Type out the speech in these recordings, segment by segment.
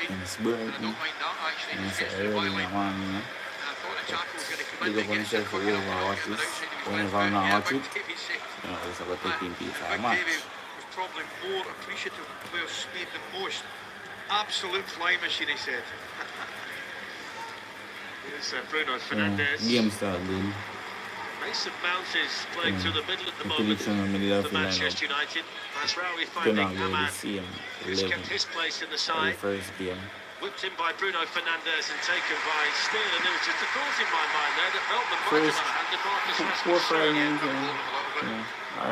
against Brighton. I don't mind that actually. And it's Gets to the early in byline. the morning, And I thought the tackle was going to come in big up on against yourself it. for Fucking whoever up watch on the this. outside of his Whenever left I not foot. watch it, Davey said. you know, it's about taking piece of a Davey match. was probably more appreciative of the player's speed than most. Absolute fly machine, he said. Here's Bruno Fernandes. Game start, dude. Mason Mount is playing through the middle at the moment Prediction on the for Manchester United. Masraoui They're finding not going to Ahmad, see him who's 11 kept his place in the for the side. first game. Whipped in by Bruno Fernandes and taken by Steele. And there was just a thought in my mind there that Veltman might have handed Marcus Rashford straight.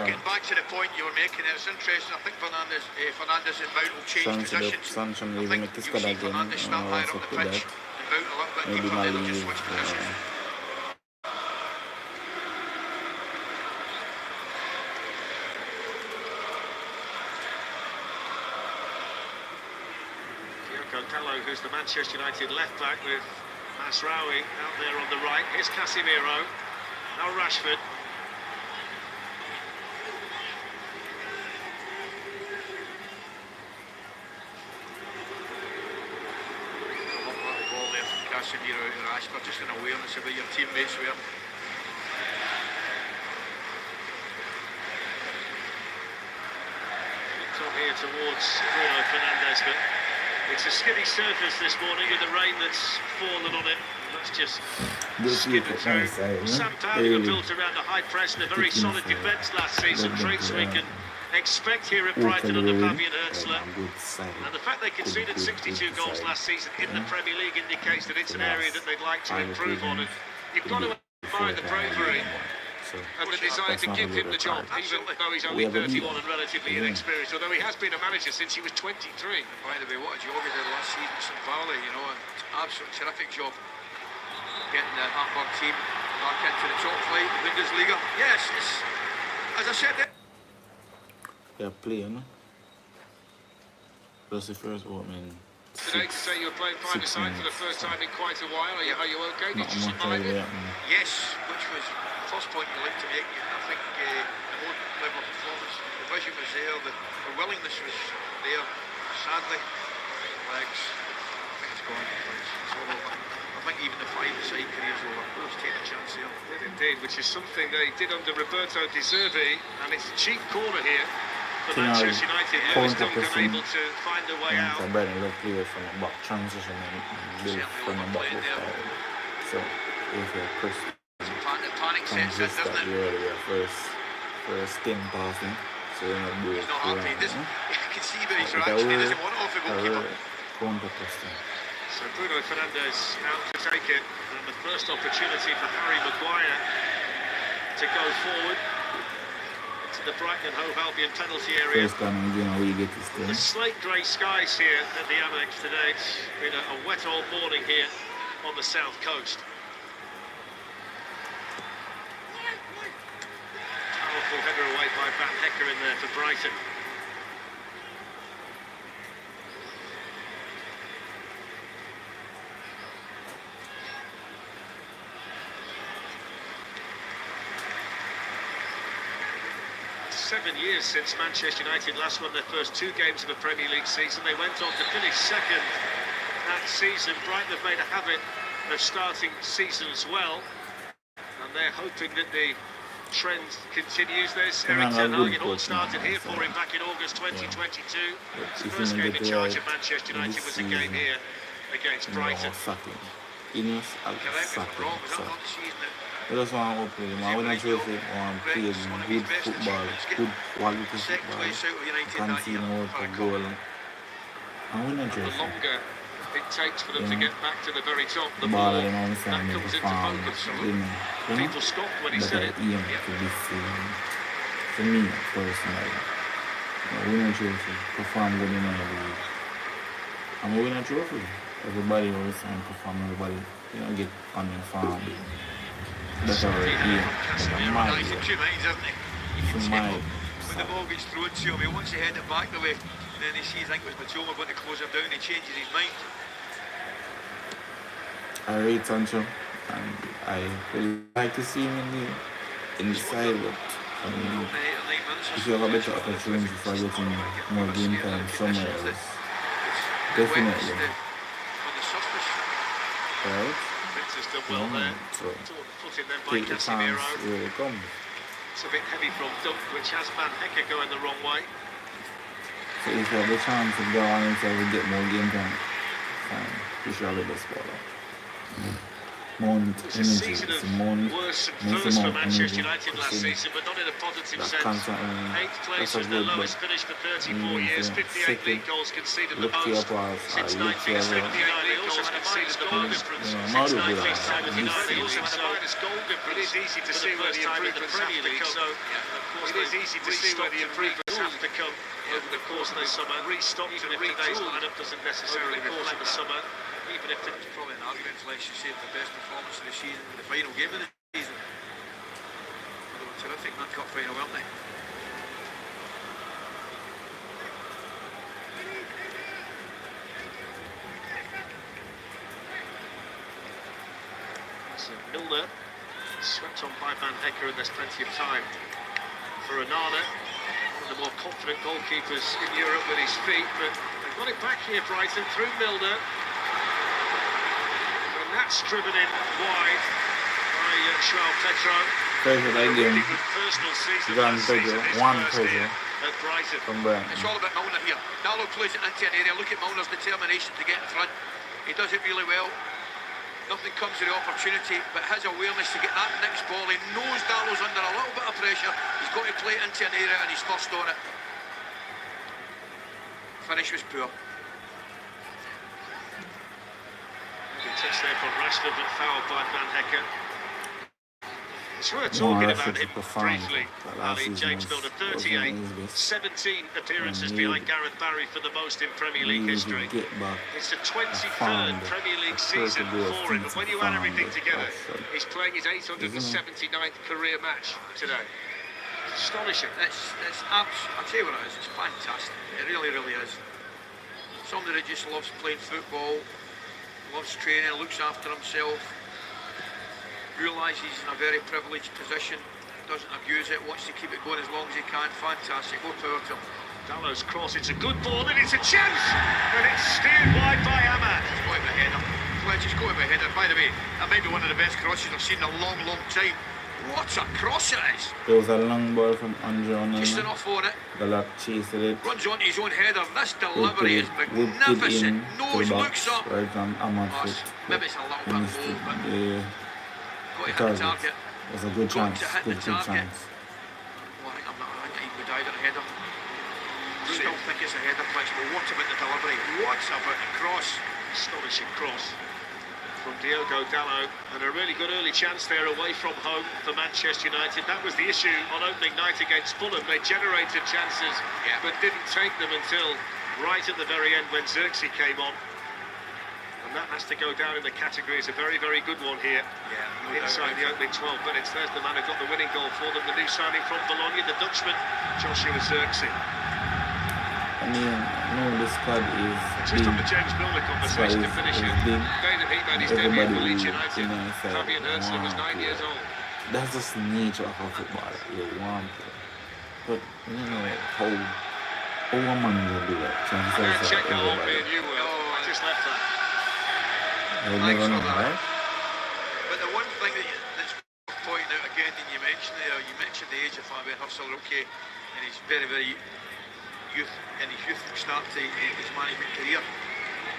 Getting back to the point you were making, it's interesting. I think Fernandes and Mount will change positions. I think you'll see Fernandes start higher up the pitch and Mount a little bit deeper. They'll just switch positions. Gallo, who's the Manchester United left back, with Masraoui out there on the right. Here's Casemiro. Now Rashford. Ball there from Casemiro to Rashford, just an awareness about your teammates were. It's on here towards Bruno Fernandes, but it's a skiddy surface this morning with the rain that's fallen on it. That's just skidded through. Sam Paulo built around a high press and a very solid defence last season. Traits we can expect here at Brighton under Fabian Hurtzler. And the fact they conceded 62 goals last season in the Premier League indicates that it's an area that they'd like to improve on. And you've got to admire the bravery and the desire to give him the job, even though he's only 31 and relatively inexperienced, although he has been a manager since he was 23. And by the way, what a job he did last season at St. Valley, you know, an absolute terrific job getting the Hamburg team back into the top flight, the Bundesliga. Yes, it's, as I said, they're playing. That's the first one, man. Today to say you're playing five-a-side for the first time in quite a while. Are you okay? Did you survive it? Yes, which was the first point you like to make. I think the more level of performance, the vision was there, the willingness was there. Sadly, legs, I think it's gone. It's all over. I think even the five-a-side career's over. Let's take a chance here. Did indeed, which is something they did under Roberto De Zerbi, and it's a cheap corner here. For Manchester United, Lewis Duncan able to find a way out. Brighton left player from the back transition and build from the back. So if you're Chris, panic sets in, doesn't it? First 10 passing, so you're not doing he's not happy. You can see by his reaction, he doesn't want it off the goalkeeper. So Bruno Fernandes out to take it, and the first opportunity for Harry Maguire to go forward into the Brighton Hove Albion penalty area. The slate grey skies here at the Amex today. It's been a wet old morning here on the south coast. Powerful header away by Van Hecker in there for Brighton. 7 years since Manchester United last won their first 2 games of a Premier League season. They went on to finish second that season. Brighton have made a habit of starting seasons well, and they're hoping that the trend continues. There's Eric Ten Hag. It all started here for him back in August 2022. The first game in charge of Manchester United was a game here against Brighton. I just want to play them. I want to play good football, good quality football. Can't see no goal. I want to The longer it takes for them to get back to the very top, the more more that that comes into focus. People scoffed when he said it. For me, personally, I win a trophy, perform good in the league. I'm a winner trophy. Everybody always saying perform, everybody, get on your farm. That's all right, He's in 2 minds, hasn't he? You can tell when the ball gets thrown to him, he wants to head it back the way, and then he sees, I think it was Matoma going to close him down, he changes his mind. I rate Sancho, and I would like to see him in the side, but if you have a better opportunity for getting more game time somewhere else, definitely. Right? Victor's done well there. So Put in then by take the chance Casemiro. where it comes. It's a bit heavy from Dunk, which has Van Hecke going the wrong way. So if you have the chance to go on and say we get more game time, fine. You should have the score. Mount It was a energy, season it's of Mount, worse and makes first for Mount Manchester energy. United last season, but not in a positive That sense. constantly, 8th place that's a was their good, lowest but finish for 34 years, 58 league goals conceded the look to your most. pass, Since look to your 1979, they also had a minus goal difference. You know, Since Mauro did that. 1979, they also had a minus goal difference. It is easy to for see the where first the time in the improvements Premier have to League. come. So, of course, It is easy to see where the improvements have to come over the course of the summer. Restocked, and if today's lineup doesn't necessarily reflect the summer, even if it's Probably an argument for let's just say the best performance of the season, the final game of the season. They were terrific in that cup final, weren't they? So Milner swept on by Van Hecke, and there's plenty of time for Onana, one of the more confident goalkeepers in Europe with his feet, but they've got it back here, Brighton, through Milner. And that's driven in wide by João Pedro. Pressure that game. Really good personal season Grand last pressure, season, his one first pressure here at Brighton. from Brighton. It's all about Milner here. Dallo plays it into an area. Look at Milner's determination to get in front. He does it really well. Nothing comes with the opportunity, but his awareness to get that next ball. He knows Dallo's under a little bit of pressure. He's got to play it into an area, and he's first on it. Finish was poor. Good touch there from Rashford, but fouled by Van Hecke. It's worth talking about him briefly. Ali, James Milner, 38, 17 appearances behind Gareth Barry for the most in Premier League history. It's the 23rd Premier League season for him, but when you add everything together, he's playing his 879th career match today. It's astonishing. I'll tell you what it is, it's fantastic. It really, really is. Somebody that just loves playing football, loves training, looks after himself, realises he's in a very privileged position, doesn't abuse it, wants to keep it going as long as he can. Fantastic, more power to him. Dallo's cross, it's a good ball, and it's a chance! And it's steered wide by Ahmad. It's got to be a header. Fletch, it's got to be a header. By the way, that might be one of the best crosses I've seen in a long, long time. What a cross it is! There was a long ball from Andre Onana. Just enough on it. The lock chased it. Runs onto his own header. This delivery is magnificent. Nose looks up. Right on Ahmad's foot. Maybe it's a little bit low, but Yeah. got to hit the target. It was a good chance. Got to hit Good the target. chance. Well, I think he would either header. I still think it's a header, Fletch, but what about the delivery? What about the cross? Astonishing cross from Diogo Dallo, and a really good early chance there away from home for Manchester United. That was the issue on opening night against Fulham. They generated chances, but didn't take them until right at the very end when Xerxes came on. And that has to go down in the category as a very, very good one here. Inside the opening 12 minutes, there's the man who got the winning goal for them, the new signing from Bologna, the Dutchman, Joshua Xerxes. I mean, no, the squad is Just big. on the James Milner conversation to finish it. Big. The day that he made his debut for Leeds United, Say, Fabian Herzler was 9 years old. That's just the nature of a football. You want to. But, you know, how a man will do that. Check that on me and you will. I just left that. You'll never know, right? But the one thing that's pointing out again, and you mentioned the age of Fabian Herzler, okay, and he's very, very youth, in his youth start to his management career.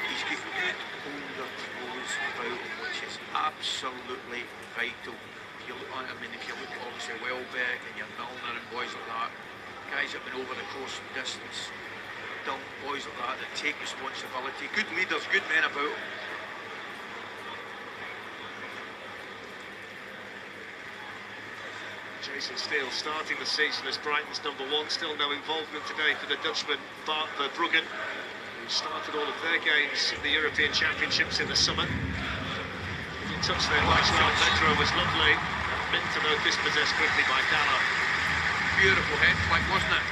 He's got good older pros about him, which is absolutely vital. If you look at, if you look at obviously Welbeck and your Milner and boys like that, guys that have been over the course and distance, boys like that take responsibility. Good leaders, good men about them. Jason Steele starting the season as Brighton's #1, still no involvement today for the Dutchman Bart Verbruggen, who started all of their games in the European Championships in the summer. The touch there by João Pedro was lovely. Mint to know dispossessed quickly by Dallo. Beautiful head flick, wasn't it?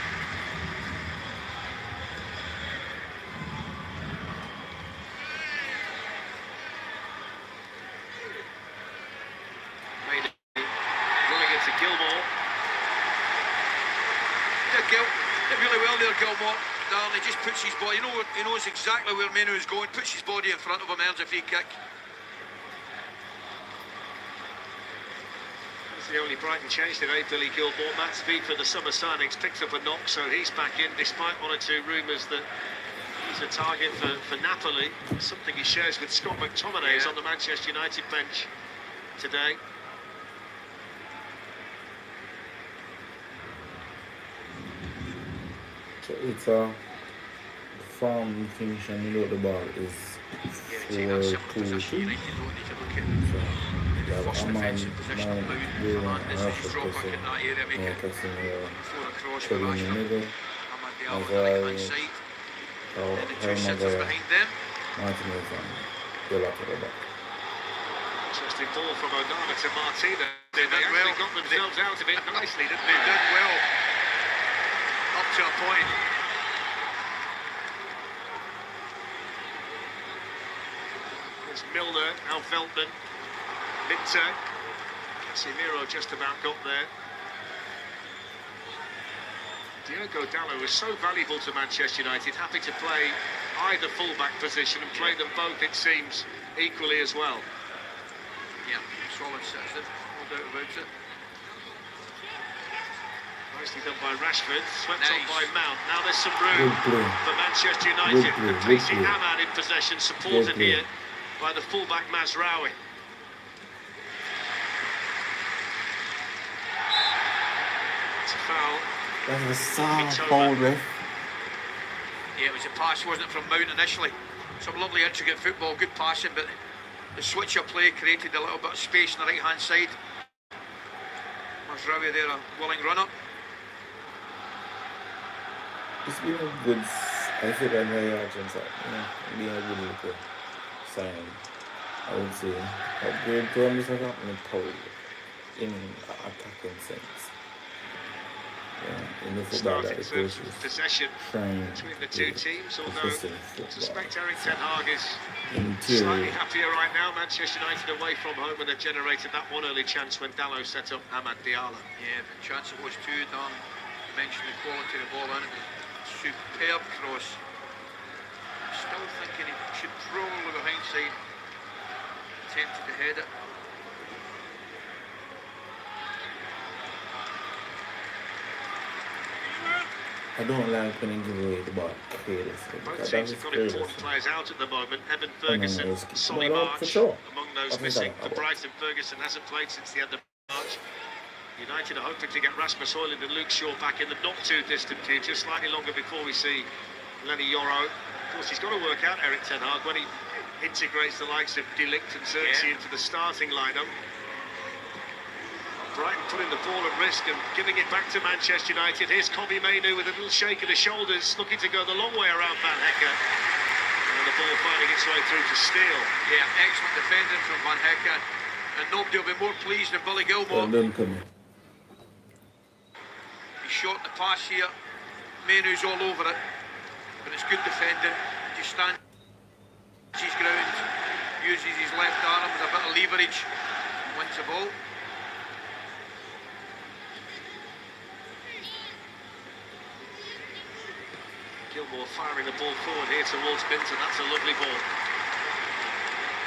Did really well there, Gilmore. Darling, he just puts his body, he knows exactly where Menu's going, puts his body in front of him, earns a free kick. It's the only Brighton change today, Billy Gilmore. Matt Speed for the summer signings picked up a knock, so he's back in, despite one or two rumours that he's a target for Napoli. Something he shares with Scott McTominay on the Manchester United bench today. So it's a farm finish and you know the ball is 4-2-2. So yeah, I'm on in the middle. The two centres behind them. Martinez and Villa to the back. Interesting ball from Onana to Martinez. They actually got themselves out of it nicely, didn't they? They did well. Up to a point. There's Milner, Al Veltman, Minter, Casemiro just about got there. Diogo Dalot was so valuable to Manchester United, happy to play either full-back position and play them both, it seems, equally as well. Yeah, solid citizen, no doubt about it. Nicely done by Rashford, swept on by Mount. Now there's some room for Manchester United. The pacey Ahmad in possession, supported here by the full-back Mazraoui. It's a foul. That's a soft hold, ref. Yeah, it was a pass, wasn't it, from Mount initially. Some lovely intricate football, good passing, but the switch of play created a little bit of space on the right-hand side. Mazraoui there, a willing run-up. It's been a good, I feel that my reactions are, being a good little sign. I would say upgrade to him is not happening in attacking sense. Yeah, in the football that the coach is possession trying between the two teams, although I suspect Eric Ten Hag is in slightly happier right now. Manchester United away from home, and they've generated that one early chance when Dalot set up Amad Diallo. Yeah, the chance it was too, Don. You mentioned the quality of the ball, and it was a superb cross. I'm still thinking he should probably go hindsight, attempted to head it. I don't like when they give away the ball carelessly. Both teams have got important players out at the moment. Evan Ferguson, Solly March, among those missing. For Brighton, Ferguson hasn't played since the end of March. United are hoping to get Rasmus Højlund and Luke Shaw back in the not too distant future, slightly longer before we see Lenny Yoro. Of course, he's got to work out Eric Ten Hag when he integrates the likes of De Ligt and Xerxes into the starting lineup. Brighton putting the ball at risk and giving it back to Manchester United. Here's Kobbie Mainoo with a little shake of the shoulders, looking to go the long way around Van Hecke. And the ball finding its way through to Steele. Yeah, excellent defending from Van Hecke. And nobody will be more pleased than Billy Gilmore. He shot the pass here. Mainoo's all over it. But it's good defending. Just stands his ground, uses his left arm with a bit of leverage, wins the ball. Gilmore firing the ball forward here towards Binton. That's a lovely ball.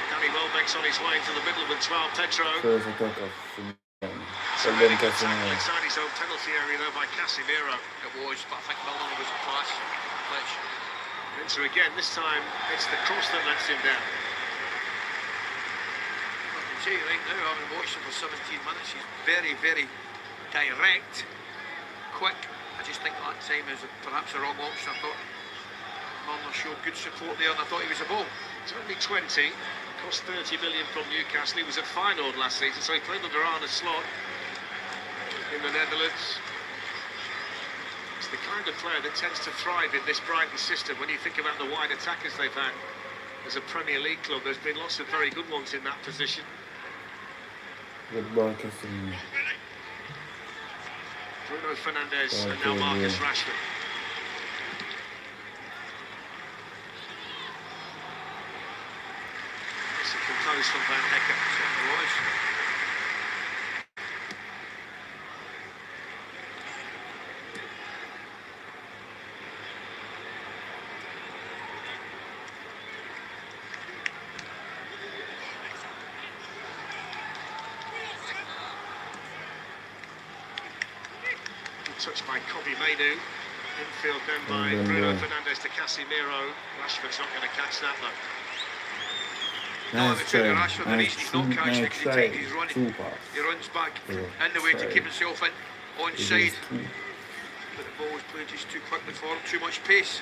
Danny Welbeck's on his way into the middle with Joao Pedro. So really good tackle inside his own penalty area though by Casemiro. It was, but I think Milner was a class. Binton again, this time it's the cross that lets him down. I can tell you right now, having watched him for 17 minutes, he's very, very direct, quick. I just think that time is perhaps a wrong option. I thought Milner showed good support there and I thought he was a ball. He's only 20, cost 30 million from Newcastle. He was at Feyenoord last season, so he played under Arne Slot in the Netherlands. He's the kind of player that tends to thrive in this Brighton system. When you think about the wide attackers they've had as a Premier League club, there's been lots of very good ones in that position. Good ball, Casemiro. Bruno Fernandes and now Marcus Rashford. It's a composed from Van Hecke. Certainly was. touched by Kobe Mainu. Infield then by Bruno Fernandes to Casemiro. Rashford's not going to catch that though. Nice try. Rashford, the reason he's not catching it because he's running. He runs back in the way to keep himself in onside. But the ball was played just too quickly for him, too much pace.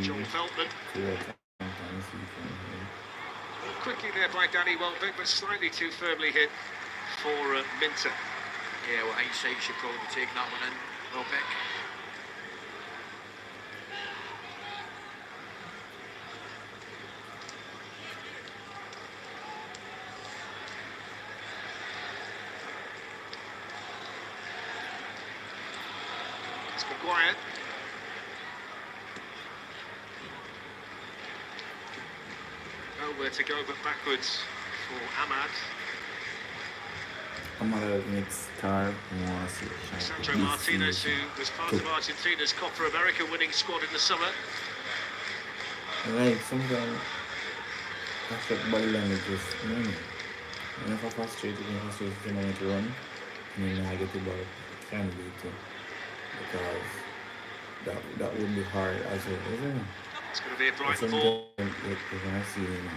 John Feltman. Quickly there by Danny Welbeck, but slightly too firmly hit for Minter. Yeah, well, hindsight should probably be taking that one in, Welbeck. It's Maguire. Nowhere to go but backwards for Ahmad. Ahmad needs star. Sandro Martinez, who was part of Argentina's Copa America winning squad in the summer. Like sometimes that's what body language is. And if I frustrated the moment to run, and then I get the ball, it can be too. Because that would be hard as well, isn't it? It's going to be a Brighton ball. If I see him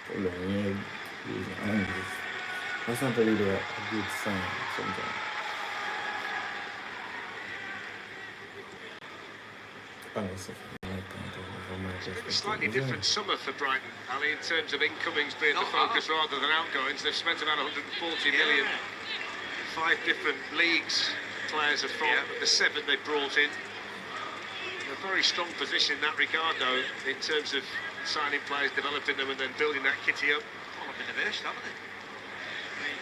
pull on your using angles, that's not really a good sign sometimes. Honestly, a slightly different summer for Brighton, Ali, in terms of incomings being the focus rather than outgoings. They've spent about 140 million. 5 different leagues players are from, the 7 they brought in. A very strong position in that regard, though, in terms of signing players, developing them, and then building that kitty up. All have been the best, haven't they? I mean,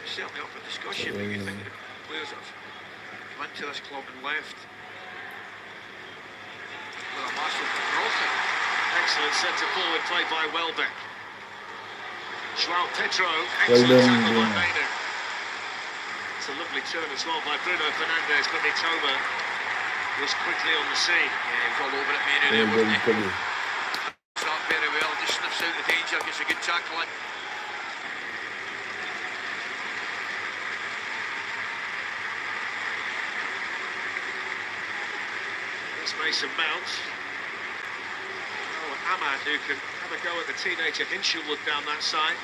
certainly up for discussion when you think of the players that have come into this club and left. With a massive growth. Excellent centre forward play by Welbeck. João Pedro, excellent tackle by Mainu. It's a lovely turn as well by Bruno Fernandes, but Mitoma was quickly on the scene. Yeah, he was all over it, Mainu there, wasn't he? Not very well, just sniffs out the danger, gets a good tackle in. There's Mason Mount. Oh, and Ahmad, who can have a go at the teenager Hinshelwood down that side.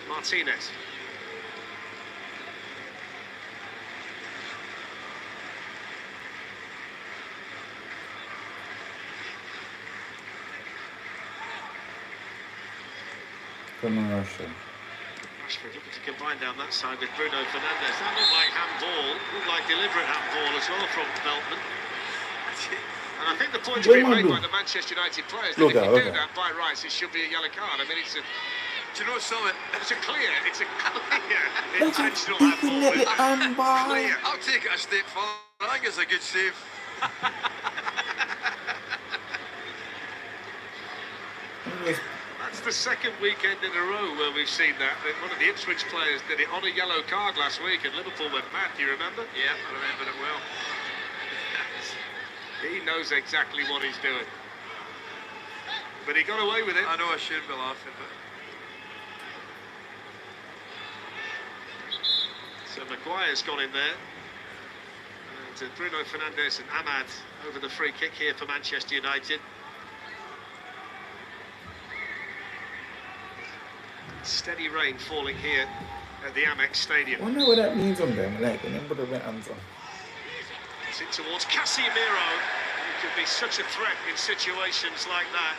Martinez. Rashford looking to combine down that side with Bruno Fernandes. That looked like handball, looked like deliberate handball as well from Veltman. And I think the point to be made by the Manchester United players that if you do that by rights, it should be a yellow card. I mean, it's a... Do you know something? It's a clear intentional handball. Clear. I'll take it a step further. I think it's a good save. That's the second weekend in a row where we've seen that. One of the Ipswich players did it on a yellow card last week, and Liverpool went mad. Do you remember? Yeah, I remember it well. He knows exactly what he's doing. But he got away with it. I know I shouldn't be laughing, but... So Maguire's gone in there. And Bruno Fernandes and Ahmad over the free kick here for Manchester United. Steady rain falling here at the Amex Stadium. I wonder what that means on them, like, remember the wet hands on. It's in towards Casemiro, who could be such a threat in situations like that.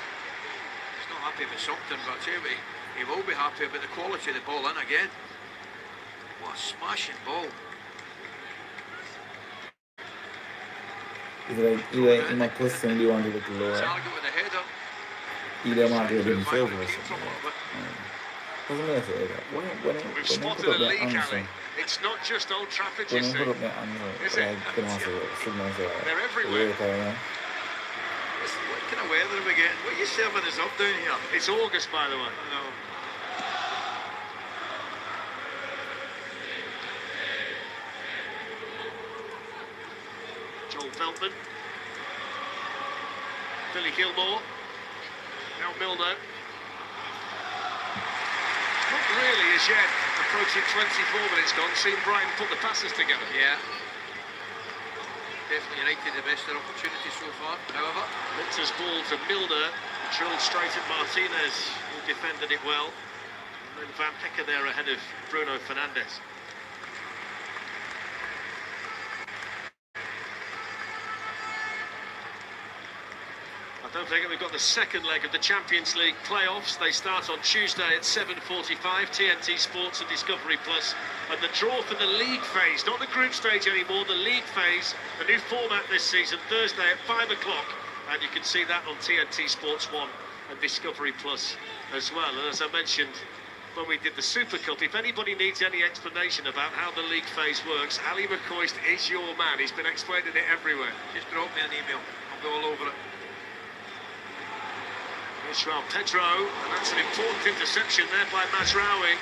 He's not happy with something, but I'll tell you, he will be happy about the quality of the ball in again. What a smashing ball. Either in my question, you want to look lower. Target with a header. Either might do it himself or something. We've spotted a leak, Ali. It's not just Old Trafford, you see. Is it? They're everywhere. What kind of weather are we getting? What are you serving us up down here? It's August, by the way. I know. Joel Veltman. Billy Gilmore. Now Milner. Not really as yet. Approaching 24 minutes gone. Seen Brighton put the passes together. Yeah. Definitely United the best their opportunity so far, however. Minter's ball to Milner. Drilled straight at Martinez, who defended it well. And then Van Hecker there ahead of Bruno Fernandes. I don't think we've got the second leg of the Champions League playoffs. They start on Tuesday at 7:45, TNT Sports and Discovery Plus. And the draw for the league phase, not the group stage anymore, the league phase, the new format this season, Thursday at 5 o'clock. And you can see that on TNT Sports 1 and Discovery Plus as well. And as I mentioned when we did the Super Cup, if anybody needs any explanation about how the league phase works, Ali McCoist is your man. He's been explaining it everywhere. Just drop me an email, I'll be all over it. Here's João Pedro, and that's an important interception there by Mazraoui.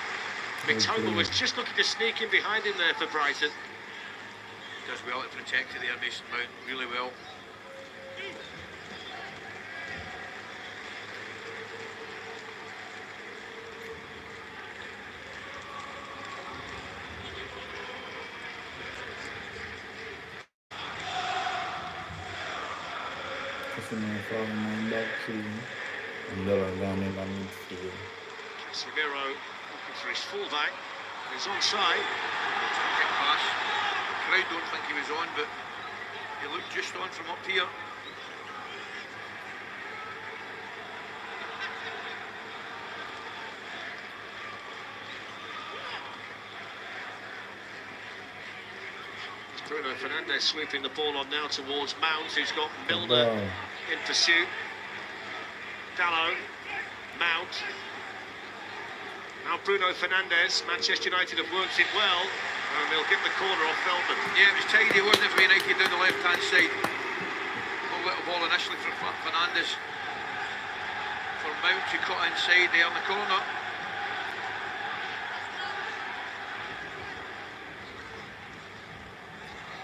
Mitoma was just looking to sneak in behind him there for Brighton. Does well to protect it there, Mason Mount, really well. Casemiro looking for his fullback. He's onside. Quick pass. The crowd don't think he was on, but he looked just on from up here. Bruno Fernandes sweeping the ball on now towards Mount, who's got Milner in pursuit. Dalot, Mount. Now Bruno Fernandes. Manchester United have worked it well, and they'll get the corner off Veltman. Yeah, it was tidy, wasn't it, for United down the left-hand side. A little ball initially for Fernandes. For Mount to cut inside there in the corner.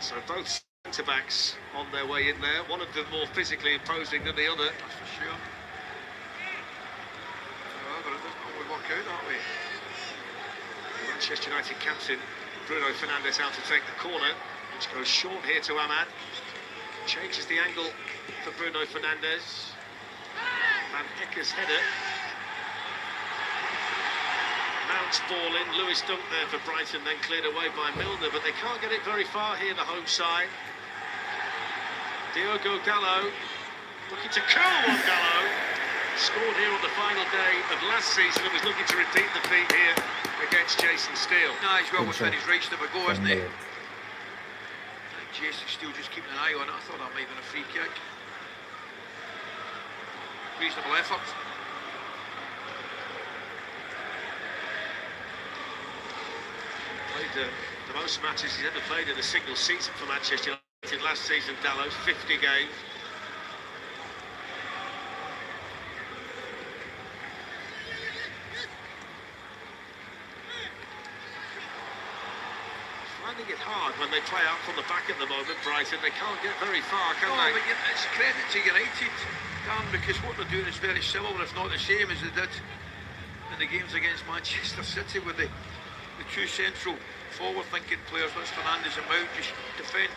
So both centre-backs on their way in there, one of them more physically imposing than the other. That's for sure. However, it doesn't always work out that way. Manchester United captain Bruno Fernandes out to take the corner, which goes short here to Ahmad. Changes the angle for Bruno Fernandes. Van Hecker's header. Mount's ball in, Lewis Dunk there for Brighton, then cleared away by Milner, but they can't get it very far here, the home side. Diogo Dalot, looking to curl one. Dalot scored here on the final day of last season and was looking to repeat the feat here against Jason Steele. Nah, he's well within his rights to have a go, isn't he? Jason Steele just keeping an eye on it. I thought that might have been a free kick. Reasonable effort. Played the most matches he's ever played in a single season for Manchester United last season, Dalot, 50 games. Finding it hard when they play out from the back at the moment, Brighton. They can't get very far, can they? But it's credit to United, Dan, because what they're doing is very similar, if not the same, as they did in the games against Manchester City with the two central forward-thinking players, that's Fernandes and Mount, just defend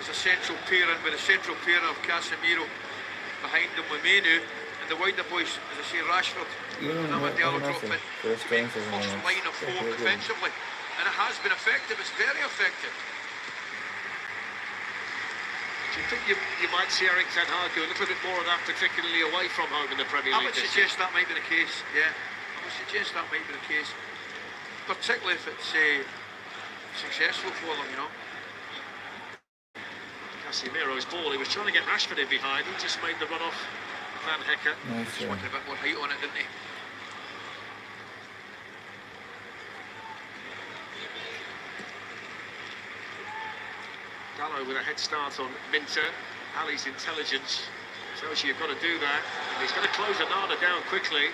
as a central pairing with a central pairing of Casemiro behind them with Menu, and the wider boys, as I say, Rashford and Amadeo drop in to make the first line of four defensively, and it has been effective. It's very effective. Do you think you might see Erik ten Hag do a little bit more of that, particularly away from home in the Premier League? I would suggest that might be the case, yeah. I would suggest that might be the case. Particularly if it's successful for them, you know. Casemiro's ball, he was trying to get Rashford in behind, he just made the run off Van Hecker. Just wanted a bit more height on it, didn't he? Dalot with a head start on Minter. Ali's intelligence Shows you you've got to do that. And he's going to close Anana down quickly.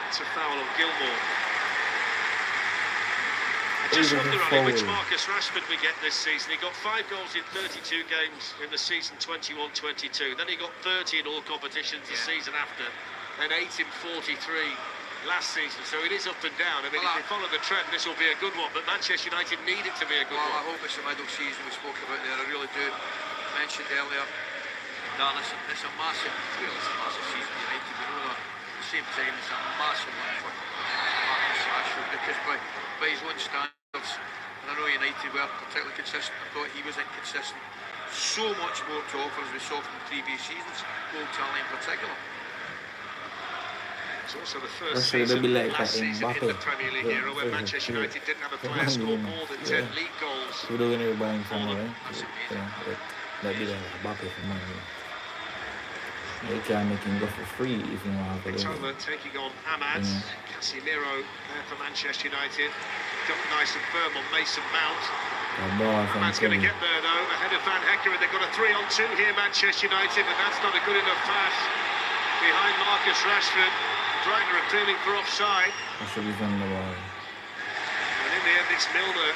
It's a foul on Gilmore. I just wonder, Ollie, which Marcus Rashford we get this season. He got 5 goals in 32 games in the season 21-22. Then he got 30 in all competitions the season after. Then 8 in 43 last season. So it is up and down. I mean, if they follow the trend, this will be a good one. But Manchester United need it to be a good one. I hope it's the middle season we spoke about there. I really do. I mentioned earlier, Dan, it's a massive season for United. We know that. At the same time, it's a massive one for Marcus Rashford because by his own standards, and I know United were particularly consistent. I thought he was inconsistent. So much more to offer as we saw from previous seasons, goal tally in particular. It's also the first season last season in the Premier League era where Manchester United didn't have a player score more than 10 league goals. We're doing everybody for money, That's amazing. That'd be like Mbappe for money. They can't make him go for free if you want to. Mitoma taking on Ahmad. Casemiro there for Manchester United. Got nice and firm on Mason Mount. Ahmad's going to get there though, ahead of Van Hecker, and they've got a 3-on-2 here, Manchester United, but that's not a good enough pass. Behind Marcus Rashford, Brighton are appealing for offside. Actually, he's on the ball. And in the end, it's Milner.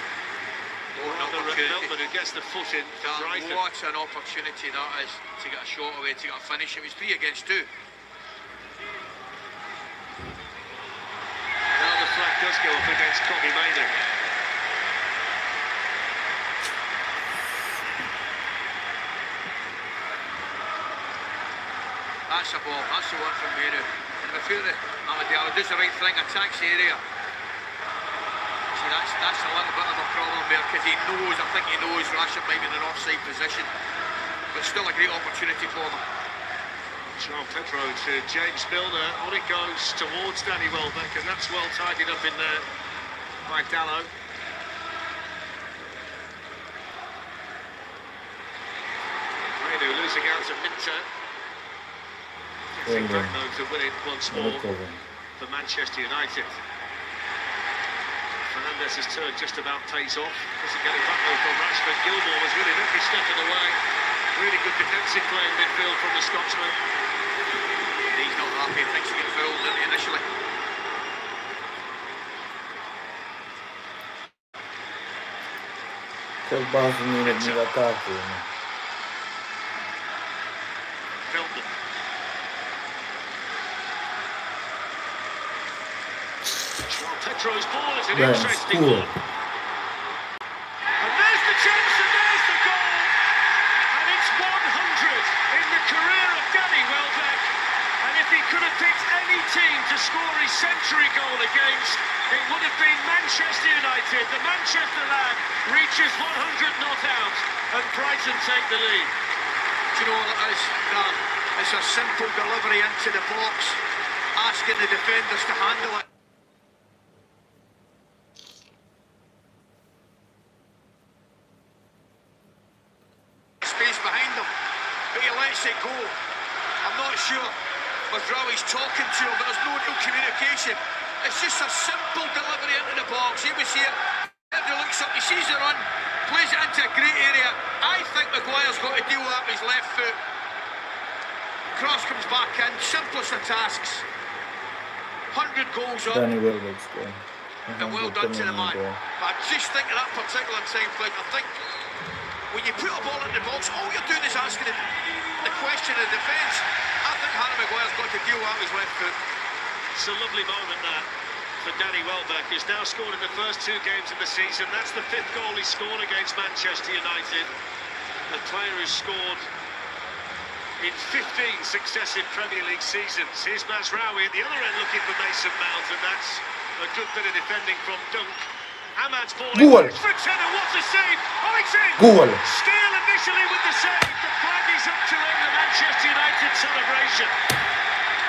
Milner who gets the foot in for Brighton. What an opportunity that is to get a shot away, to get a finish. It was 3 against 2. Now the flag does go up against Kobe Mainoo. That's a ball, that's the one from Mainoo. And if you're Amadeo does the right thing, attacks the area. See, that's a little bit of a problem there because he knows, I think he knows Rashford might be in an offside position. But still a great opportunity for them. João Pedro to James Milner. On it goes towards Danny Welbeck, and that's well tidied up in there by Dalot. Mainoo losing out to Minter. Getting back though to win it once more for Manchester United. Fernandez's turn just about pays off. Doesn't get it back though from Rashford. Gilmore was winning every step of the way. Really good defensive play in midfield from the Scotsman. He's not happy, thinks he got fouled, didn't he, initially? Quel basso mi attacco. Felton. João Pedro's ball is an interesting one. And there's the chance and there's the goal. And it's 100 in the career of Danny Welbeck. And if he could have picked any team to score his century goal against, it would have been Manchester United. The Manchester lad reaches 100 not out, and Brighton take the lead. Do you know what it is, Dan? It's a simple delivery into the box, asking the defenders to handle it. Space behind him, but he lets it go. I'm not sure Mazraoui's talking to him, but there's no real communication. It's just a simple delivery into the box. He was here, he looks up, he sees the run, plays it into a great area. I think Maguire's got to deal with that with his left foot. Cross comes back in, simplest of tasks. 100 goals up. Danny Welbeck's goal. And well done to the man. But I just think at that particular time, Flick, I think when you put a ball in the box, all you're doing is asking the question of defence. I think Harry Maguire's got to deal with that with his left foot. It's a lovely moment there for Danny Welbeck, who's now scored in the first 2 games of the season. That's the 5th goal he scored against Manchester United. A player who's scored in 15 successive Premier League seasons. Here's Mazraoui at the other end looking for Mason Mount, and that's a good bit of defending from Dunk. Ahmad's ball in. What a save! Oh, it's in! Goal! Steele initially with the save. The flag is up to end the Manchester United celebration.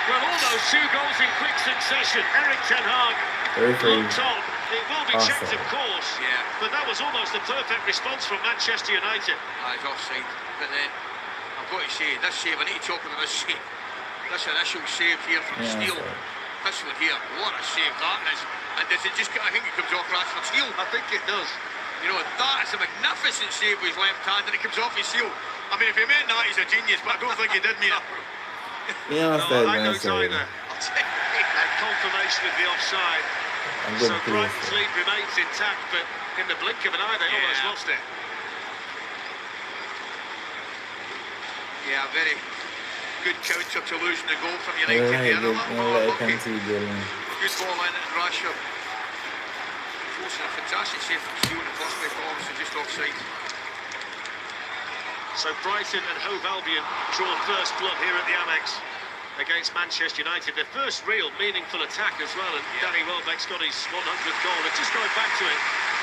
Well, almost 2 goals in quick succession. Erik ten Hag looked on. It will be checked, of course. Yeah. But that was almost the perfect response from Manchester United. He's offside. But then, I've got to say, this save, I need to talk about this save. This initial save here from Steele. This one here, what a save that is. And does it just, I think it comes off Rashford's heel. I think it does. You know, that is a magnificent save with his left hand, and it comes off his heel. I mean, if he meant that, he's a genius, but I don't think he did mean it. Yeah, no, I don't either. And confirmation of the offside. So Brighton's lead remains intact, but in the blink of an eye, they almost lost it. Yeah, very good counter to losing the goal from United there. A little unlucky. Good ball in at Rashford. Forcing a fantastic save from Steele in the first place, but obviously just offside. So Brighton and Hove Albion draw first blood here at the Amex against Manchester United. Their first real meaningful attack as well, and Danny Welbeck's got his 100th goal. And just going back to it,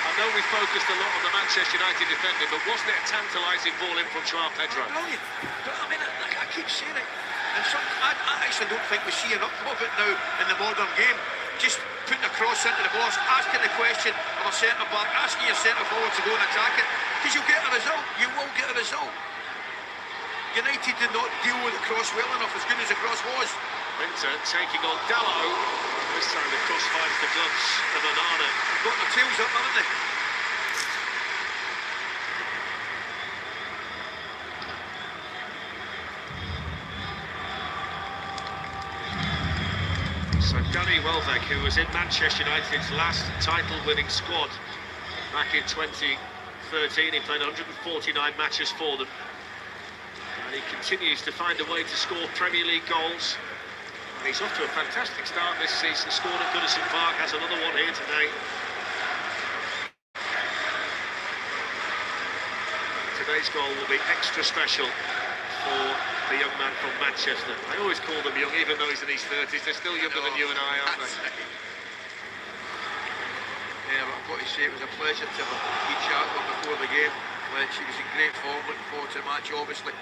I know we focused a lot on the Manchester United defending, but wasn't it a tantalising ball in from Joao Pedro? Brilliant. But I mean, I keep saying it, and I actually don't think we see enough of it now in the modern game. Just putting a cross into the box, asking the question of a centre-back, asking your centre-forward to go and attack it, because you'll get a result. You will get a result. United did not deal with the cross well enough, as good as the cross was. Winter taking on Dallo. This time the cross finds the gloves of Onana. Got their tails up, haven't they? So Danny Welbeck, who was in Manchester United's last title-winning squad back in 2013, he played 149 matches for them. And he continues to find a way to score Premier League goals. And he's off to a fantastic start this season, scored at Goodison Park, has another one here today. Today's goal will be extra special for the young man from Manchester. I always call them young, even though he's in his 30s. They're still younger than you and I, aren't they? Yeah, but I've got to say, it was a pleasure to have a wee chat with him before the game. She was in great form, looking forward to the match, obviously.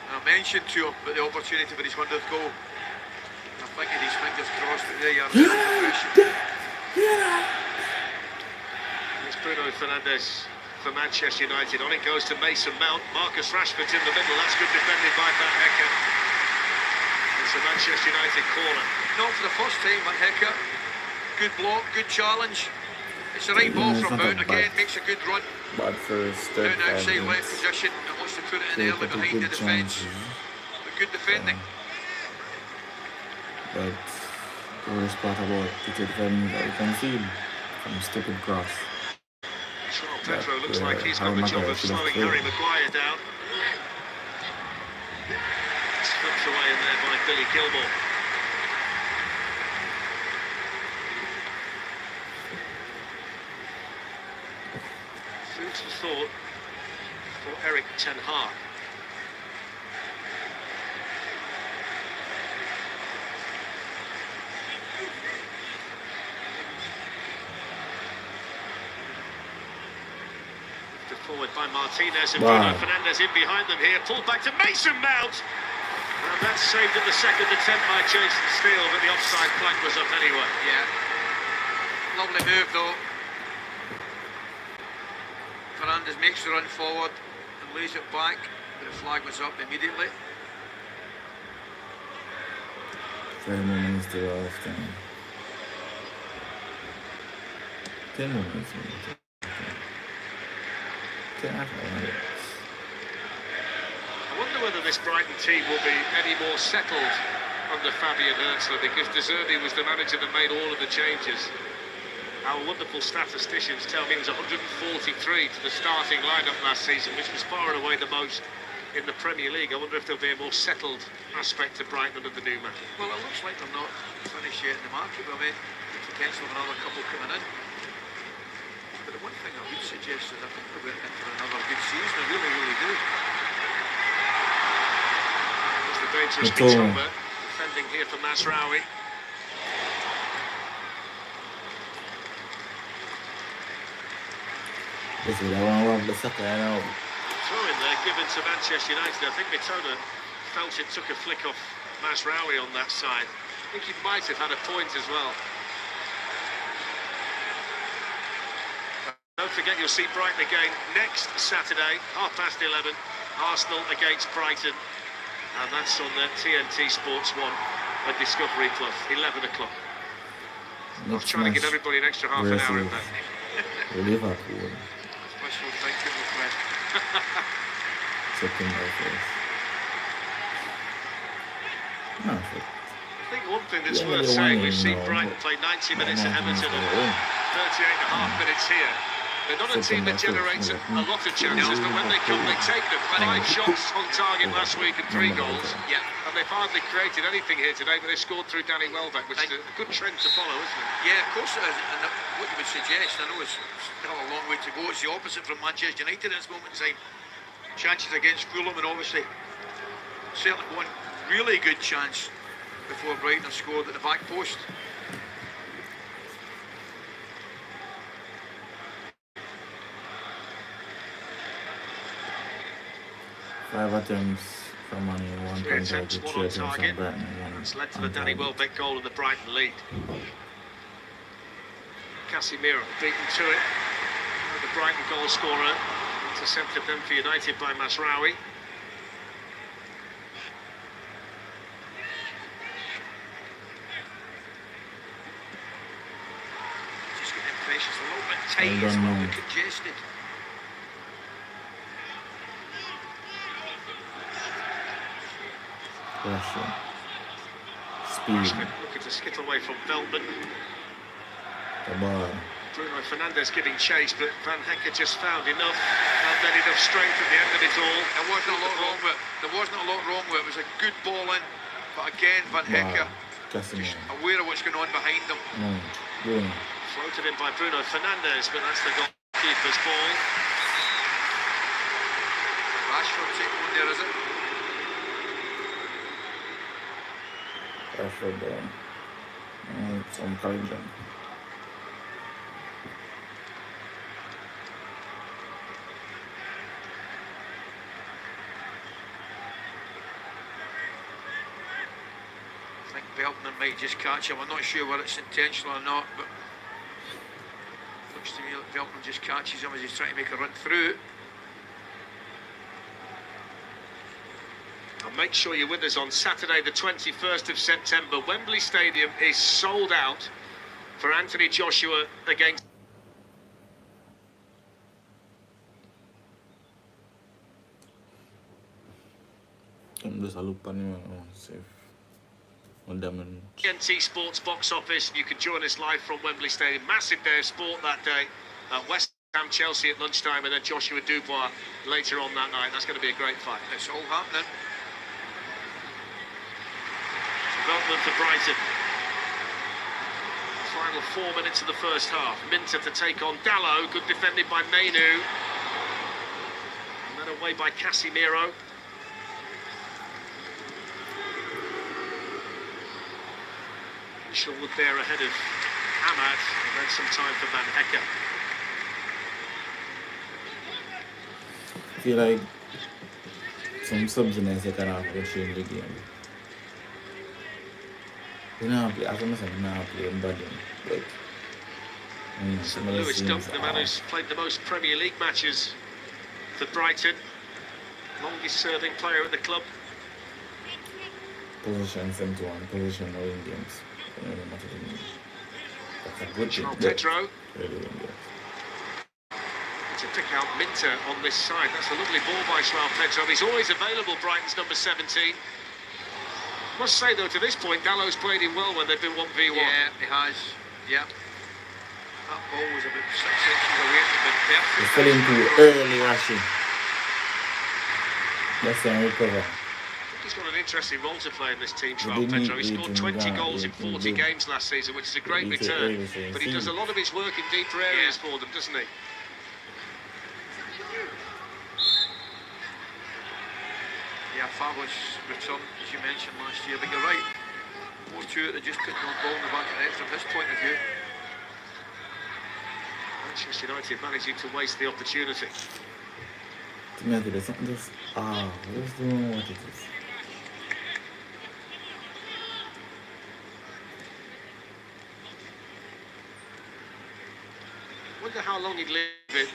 And I mentioned to him about the opportunity for his 100th goal. And I think his fingers crossed, but there you are. It's Bruno Fernandes for Manchester United. On it goes to Mason Mount. Marcus Rashford's in the middle. That's good defended by Van Hecker. It's a Manchester United corner. Not for the first time, Van Hecker. Good block, good challenge. It's the right ball from Mount again, makes a good run. Bad first, down outside left position and wants to put it in early behind the defence. But good defending. But the worst part about the defending that we can see from stupid cross. Joao Pedro looks like he's got the job of slowing Harry Maguire down. It's flipped away in there by Billy Gilmore. Food for thought for Erik ten Hag. Forward by Martinez and Bruno Fernandes in behind them here. Pulled back to Mason Mount. And that's saved at the second attempt by Jason Steele, but the offside flag was up anyway. Yeah. Lovely move though. Fernandes makes the run forward and lays it back, but the flag was up immediately. 5 minutes to half time. 10 minutes. I wonder whether this Brighton team will be any more settled under Fabian Hürzeler, because De Zerbi was the manager that made all of the changes. Our wonderful statisticians tell me it was 143 to the starting lineup last season, which was far and away the most in the Premier League. I wonder if there'll be a more settled aspect to Brighton under the new man. Well, it looks like they're not finished yet in the market, but I mean, potentially another couple coming in. But the one thing I would suggest is I think we're in for another good season. I really, really do. There's the dangerous Mitoma defending here for Mazraoui. This is the one the second out. Throw in there given to Manchester United. I think Mitoma felt it took a flick off Mazraoui on that side. I think he might have had a point as well. Don't forget, you'll see Brighton again next Saturday, 11:30. Arsenal against Brighton. And that's on the TNT Sports 1 and Discovery Plus, 11 o'clock. I was trying to give everybody an extra half an hour in that. Liverpool. wishful thinking, my friend. Chicken my face. No, I think one thing that's Yeah, worth they're saying, winning, we've seen no, Brighton but- play 90 minutes at 90 minutes Everton they and win. 38 and a half minutes here. They're not a team that generates a lot of chances, but when they come, they take them. 5 shots on target last week and 3 goals. Yeah. And they've hardly created anything here today, but they scored through Danny Welbeck, which is a good trend to follow, isn't it? Yeah, of course it is. And what you would suggest, I know it's still a long way to go, it's the opposite from Manchester United at this moment in time. Chances against Fulham, and obviously certainly one really good chance before Brighton have scored at the back post. Five attempts from Money, 1 3 contact, attempts, 3 1 on attempts target. from Brighton, That's 1 led to the on Danny target. Welbeck goal and the Brighton lead. Casemiro beaten to it. The Brighton goal scorer intercepted them for United by Masraoui. Just get the impression it's a little bit tight, I it's a don't little know. bit congested. Pressure. Speed. Rashford looking to skip away from Veltman. The ball. Bruno Fernandes giving chase, but Van Hecke just found enough, and then enough strength at the end of it all. There wasn't a lot wrong with it. There wasn't a lot wrong with it. It was a good ball in, but again, Van Hecke just Casemiro. aware of what's going on behind them. Bruno. Floated in by Bruno Fernandes, but that's the goalkeeper's ball. Rashford taking one there, is it? Rashford down. Some Carrington. I think Beltman might just catch him. I'm not sure whether it's intentional or not, but looks to me like Beltman just catches him as he's trying to make a run through. And make sure you're with us on Saturday the 21st of September. Wembley Stadium is sold out for Anthony Joshua against... There's a loop on him. Safe. TNT Sports box office. You can join us live from Wembley Stadium. Massive day of sport that day. West Ham Chelsea at lunchtime, and then Joshua Dubois later on that night. That's going to be a great fight. It's all happening. Development for Brighton. Final 4 minutes of the first half. Minter to take on Dalot. Good defended by Mainu. And then away by Casemiro. Mitchell there ahead of Ahmad. And then some time for Van Hecke. I feel like some subs in the second half will change the game. You know, as I'm saying, you know, playing bad, but some of the Lewis Dunk, the man who's played the most Premier League matches for Brighton. Longest serving player at the club. Position 71, position no win games. You know, no matter the name. That's a good thing. João Pedro Really win games. to pick out Minter on this side. That's a lovely ball by João Pedro. He's always available, Brighton's number 17. Must say, though, to this point, Dallow's played him well when they've been 1v1. Yeah, he has. Yeah. That ball was about 6 inches away from the perfect. They fell in too early, Rashi. Let's say recover. He's got an interesting role to play in this team, He João didn't Pedro. He need scored to 20 do goals that. in He 40 did. games last season, which is a great He did return. everything. But he does a lot of his work in deeper areas for them, doesn't he? Yeah, fabulous return, as you mentioned last year. But you're right. More to it than just putting the ball in the back of the net from his point of view. Manchester United managing to waste the opportunity. To me, there's something just, what's the one what it is? Wonder how long he'd live it.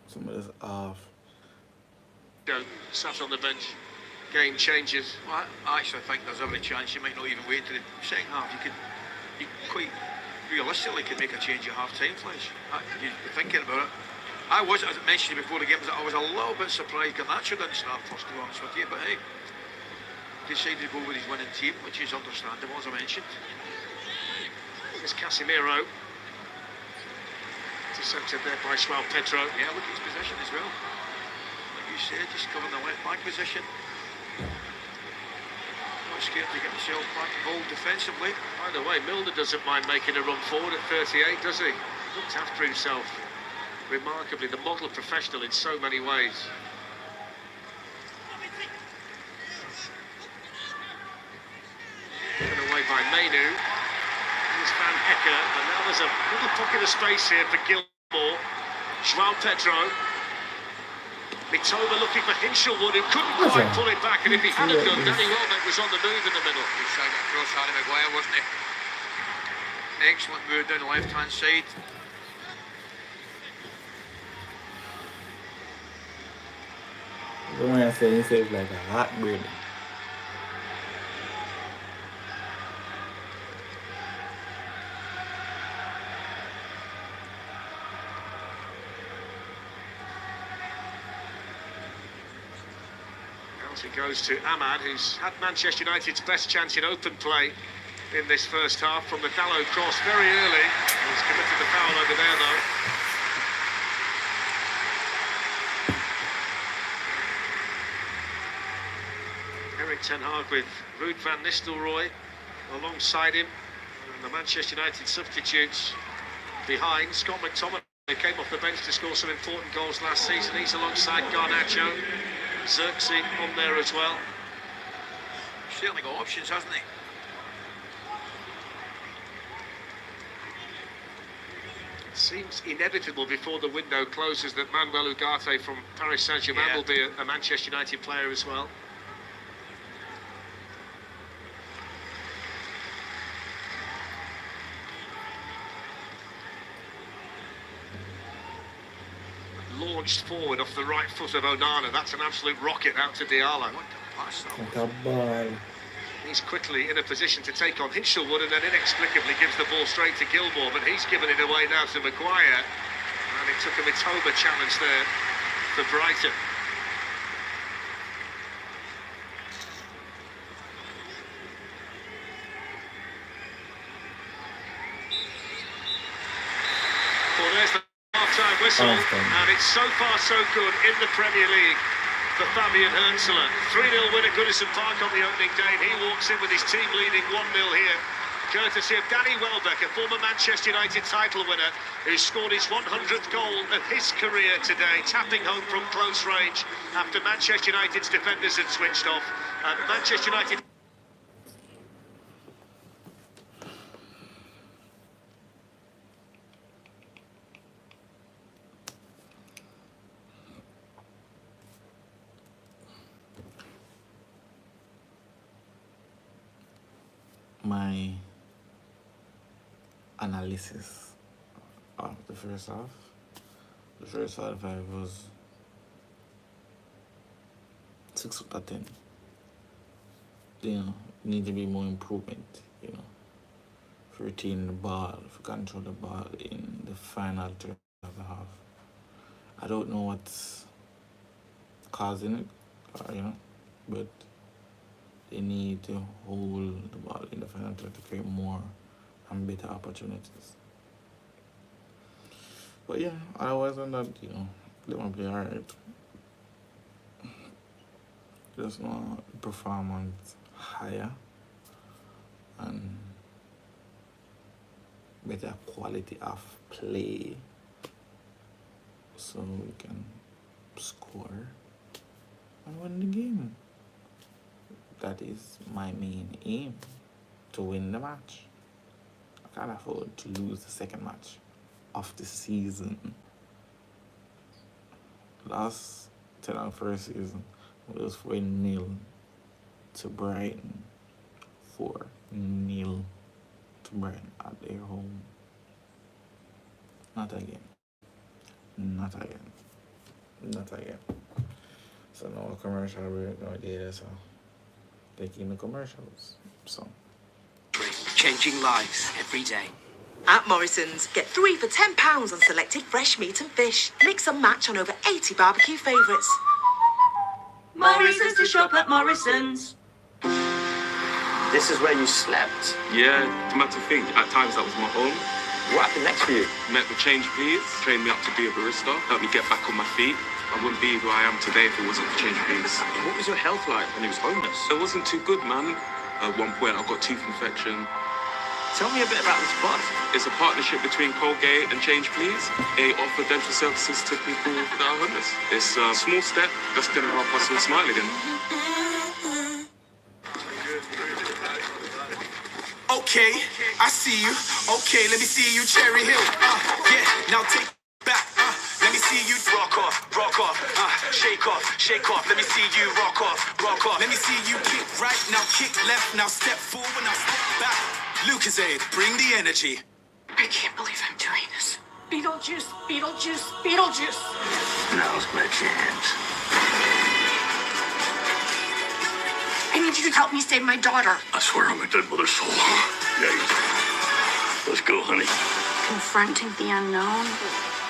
Something that's off. Sat on the bench. Game changes. Well, I actually think there's every chance you might not even wait to the second half. You quite realistically could make a change at half time, Flash. You're thinking about it. I was, as I mentioned before the game, I was a little bit surprised Garnacho didn't start first, to be honest with you, but hey, decided to go with his winning team, which is understandable, as I mentioned. There's Casemiro. Intercepted there by João Pedro. Yeah, look at his position as well. Like you said, just covering the left back position. Not scared to get himself back involved defensively. By the way, Milner doesn't mind making a run forward at 38, does he? Looked after himself remarkably, the model professional in so many ways. Given away by Mainu. Here's Van Hecker, and now there's a little pocket of space here for Gilmore. João Pedro. Mitoma looking for Hinchelwood, who couldn't quite pull it back, and if he hadn't done, Danny Welbeck was on the move in the middle. He was trying to get across Harry Maguire, wasn't he? Excellent move down the left-hand side. The one I said, he says like a hot bird. It goes to Ahmad, who's had Manchester United's best chance in open play in this first half from the Dalot cross very early. He's committed the foul over there, though. Erik ten Hag with Ruud van Nistelrooy alongside him, and the Manchester United substitutes behind. Scott McTominay, who came off the bench to score some important goals last season. He's alongside Garnacho. Xerxes on there as well. Certainly got options, hasn't he? It seems inevitable before the window closes that Manuel Ugarte from Paris Saint-Germain will be a Manchester United player as well. Launched forward off the right foot of Onana. That's an absolute rocket out to Diallo. What a pass that What a ball. He's quickly in a position to take on Hinchelwood, and then inexplicably gives the ball straight to Gilmore, but he's given it away now to Maguire, and it took a Mitoma challenge there for Brighton. Well, there's the half-time whistle, and it's so far so good in the Premier League for Fabian Hürzeler. 3-0 win at Goodison Park on the opening day, and he walks in with his team leading 1-0 here, courtesy of Danny Welbeck, a former Manchester United title winner, who scored his 100th goal of his career today, tapping home from close range after Manchester United's defenders had switched off. And Manchester United... My analysis of the first half. The first half was 6 out of 10. You know, need to be more improvement, you know, for retaining the ball, for control the ball in the final third of the half. I don't know what's causing it, you know, but they need to hold the ball in the final third to create more and better opportunities. But yeah, I wasn't that, you know, they want to play alright. Just want performance higher and better quality of play so we can score and win the game. That is my main aim, to win the match. I can't afford to lose the second match of the season. Last first season was 4-0 to Brighton. 4-0 to Brighton at their home. Not again. Not again. Not again. So no commercial break, no data, so taking the commercials. So changing lives every day. At Morrison's, get 3 for £10 on selected fresh meat and fish. Mix and match on over 80 barbecue favourites. Morrison's to shop at Morrison's. This is where you slept? Yeah, mad to think. At times that was my home. What happened next for you? Met the Change Please, trained me up to be a barista, helped me get back on my feet. I wouldn't be who I am today if it wasn't for Change Please. What was your health like when you was homeless? It wasn't too good, man. At one point I got tooth infection. Tell me a bit about this bud. It's a partnership between Colgate and Change Please. They offer dental services to people that are homeless. It's a small step that's going to help us all smile again. Okay, I see you. Okay, let me see you, Cherry Hill. Yeah, now take it back. Let me see you rock off, shake off. Let me see you rock off. Let me see you kick right, now kick left, now step forward, now step back. Lucasade, bring the energy. I can't believe I'm doing this. Beetlejuice, Beetlejuice, Beetlejuice. Now's my chance. I need you to help me save my daughter. I swear on my dead mother's soul. Yeah. Let's go, honey. Confronting the unknown,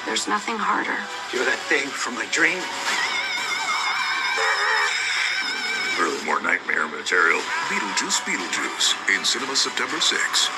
there's nothing harder. You're that thing from my dream. Really more nightmare material. Beetlejuice, in cinema September 6.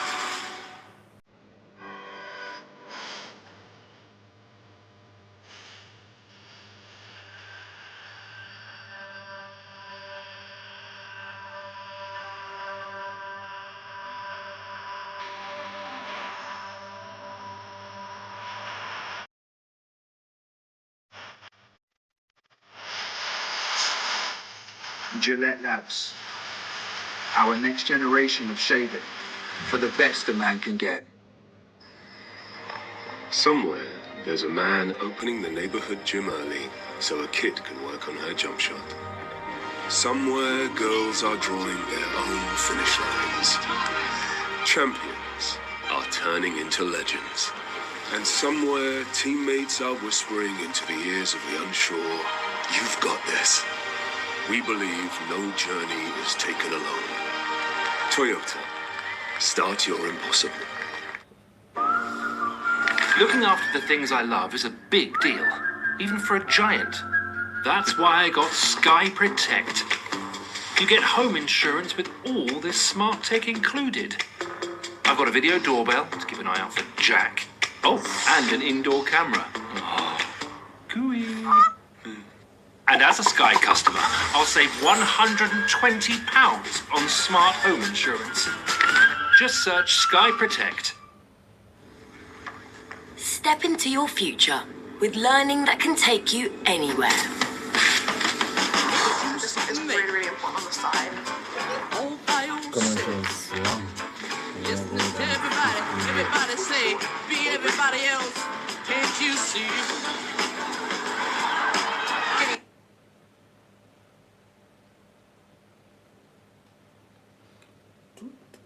Gillette Labs, our next generation of shaving, for the best a man can get. Somewhere, there's a man opening the neighborhood gym early so a kid can work on her jump shot. Somewhere, girls are drawing their own finish lines. Champions are turning into legends. And somewhere, teammates are whispering into the ears of the unsure, "You've got this." We believe no journey is taken alone. Toyota, start your impossible. Looking after the things I love is a big deal, even for a giant. That's why I got Sky Protect. You get home insurance with all this smart tech included. I've got a video doorbell to keep an eye out for Jack. Oh, and an indoor camera. Oh, gooey. And as a Sky customer, I'll save £120 on smart home insurance. Just search Sky Protect. Step into your future with learning that can take you anywhere. This is really, really important on the side. Commercials, yeah. Listen to everybody say, be everybody else. Can't you see?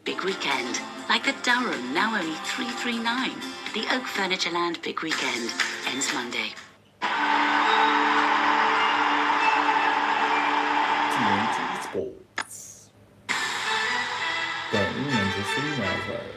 Big weekend, like the Durham, now only $339. The Oak Furnitureland Big Weekend ends Monday. TNT Sports. Manchester United.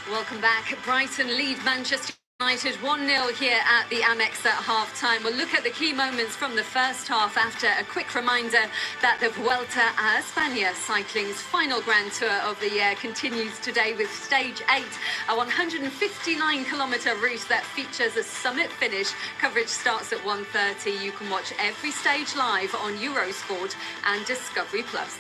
Welcome back. Brighton lead Manchester United 1-0 here at the Amex at half-time. We'll look at the key moments from the first half after a quick reminder that the Vuelta a España cycling's final Grand Tour of the year continues today with Stage 8, a 159-kilometre route that features a summit finish. Coverage starts at 1:30. You can watch every stage live on Eurosport and Discovery Plus.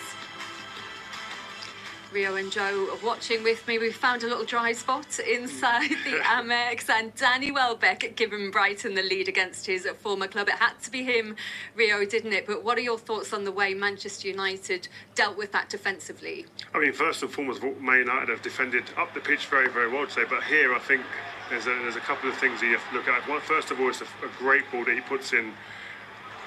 Rio and Joe are watching with me. We've found a little dry spot inside the Amex, and Danny Welbeck giving Brighton the lead against his former club. It had to be him, Rio, didn't it? But what are your thoughts on the way Manchester United dealt with that defensively? I mean, first and foremost, Man United have defended up the pitch very, very well today. But here, I think there's a couple of things that you have to look at. One, first of all, it's a great ball that he puts in.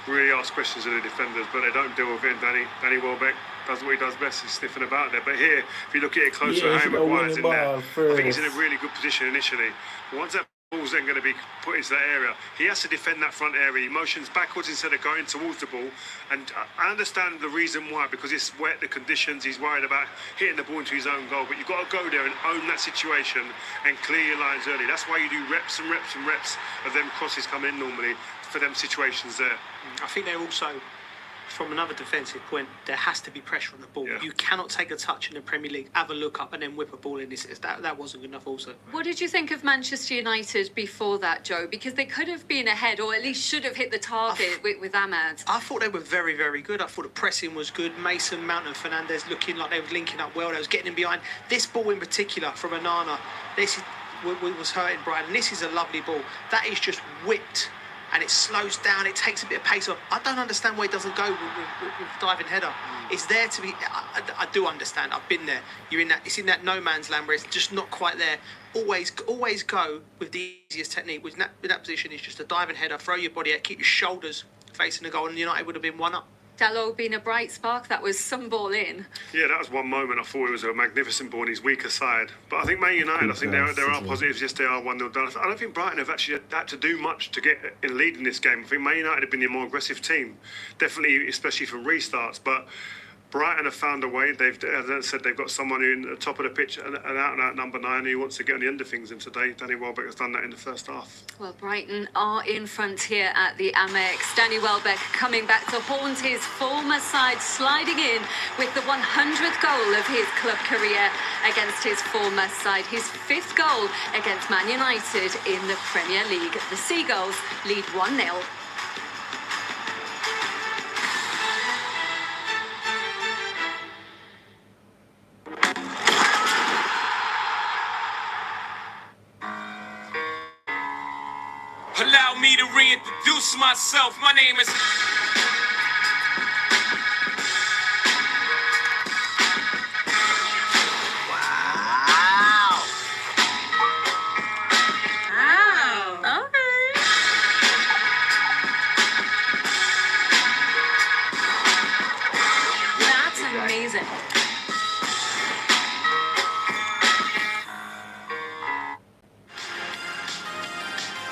Really ask questions of the defenders, but they don't deal with it. Danny Welbeck does what he does best, he's sniffing about there. But here, if you look at it closer, Harry Maguire's in there. I think he's in a really good position initially. Once that ball's then going to be put into that area. He has to defend that front area. He motions backwards instead of going towards the ball. And I understand the reason why, because it's wet, the conditions. He's worried about hitting the ball into his own goal. But you've got to go there and own that situation and clear your lines early. That's why you do reps and reps and reps of them crosses coming in normally for them situations there. I think they're also, from another defensive point, there has to be pressure on the ball. You cannot take a touch in the Premier League, have a look up and then whip a ball in. That wasn't good enough also. What did you think of Manchester United before that, Joe? Because they could have been ahead, or at least should have hit the target with Ahmad. I thought they were very, very good. I thought the pressing was good. Mason, Mount and Fernandes looking like they were linking up well. They was getting in behind. This ball in particular from Onana, this was hurting Brighton. This is a lovely ball. That is just whipped. And it slows down, it takes a bit of pace off. I don't understand why it doesn't go with diving header. It's there to be. I do understand. I've been there. It's in that no man's land where it's just not quite there. Always go with the easiest technique. With that position, it's just a diving header. Throw your body out, keep your shoulders facing the goal, and United would have been 1-up. Dalot being a bright spark, that was some ball in. Yeah, that was one moment I thought it was a magnificent ball on his weaker side. But I think Man United, I think there are positives. Yes, they are 1-0 down. I don't think Brighton have actually had to do much to get in lead in this game. I think Man United have been the more aggressive team, definitely, especially from restarts. But Brighton have found a way. As I said, they've got someone who, at the top of the pitch, an out-and-out number 9 who wants to get on the end of things. And today, Danny Welbeck has done that in the first half. Well, Brighton are in front here at the Amex. Danny Welbeck coming back to haunt his former side, sliding in with the 100th goal of his club career against his former side. His 5th goal against Man United in the Premier League. The Seagulls lead 1-0. Allow me to reintroduce myself. My name is... Wow. Wow. Okay. That's amazing.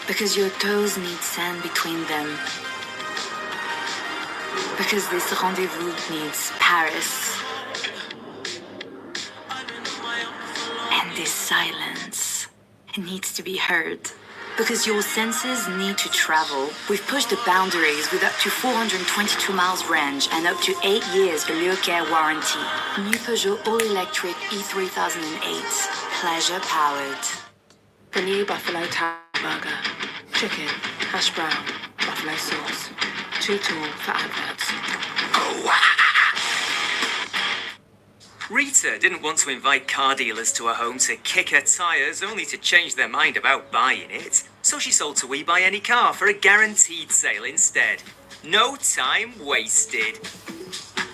Because your toes need sand between them. Because this rendezvous needs Paris. And this silence, it needs to be heard. Because your senses need to travel. We've pushed the boundaries with up to 422 miles range and up to 8 years Allure Care warranty. New Peugeot all-electric E3008. Pleasure powered. The new Buffalo Tower Burger. Chicken, hash brown, buffalo sauce. Too tall for adverts. Rita didn't want to invite car dealers to her home to kick her tyres only to change their mind about buying it. So she sold to We Buy Any Car for a guaranteed sale instead. No time wasted.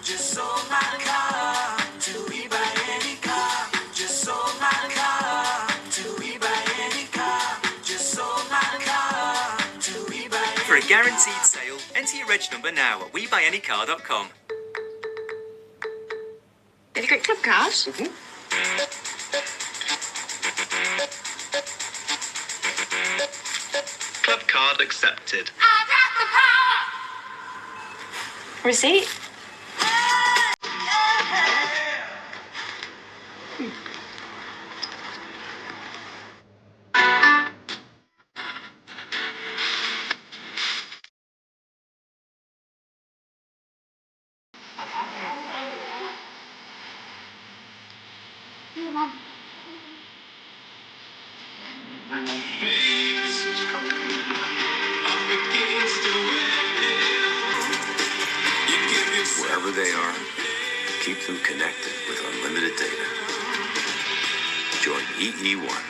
Just sold my car to We Buy Any Car. Just sold my car to We Buy Any Car. Just sold my car to We Buy Any Car. For a guaranteed sale, enter your reg number now at WeBuyAnyCar.com. Did you get club cards? Club card accepted. Receipt? Wherever they are, keep them connected with unlimited data. Join EE1.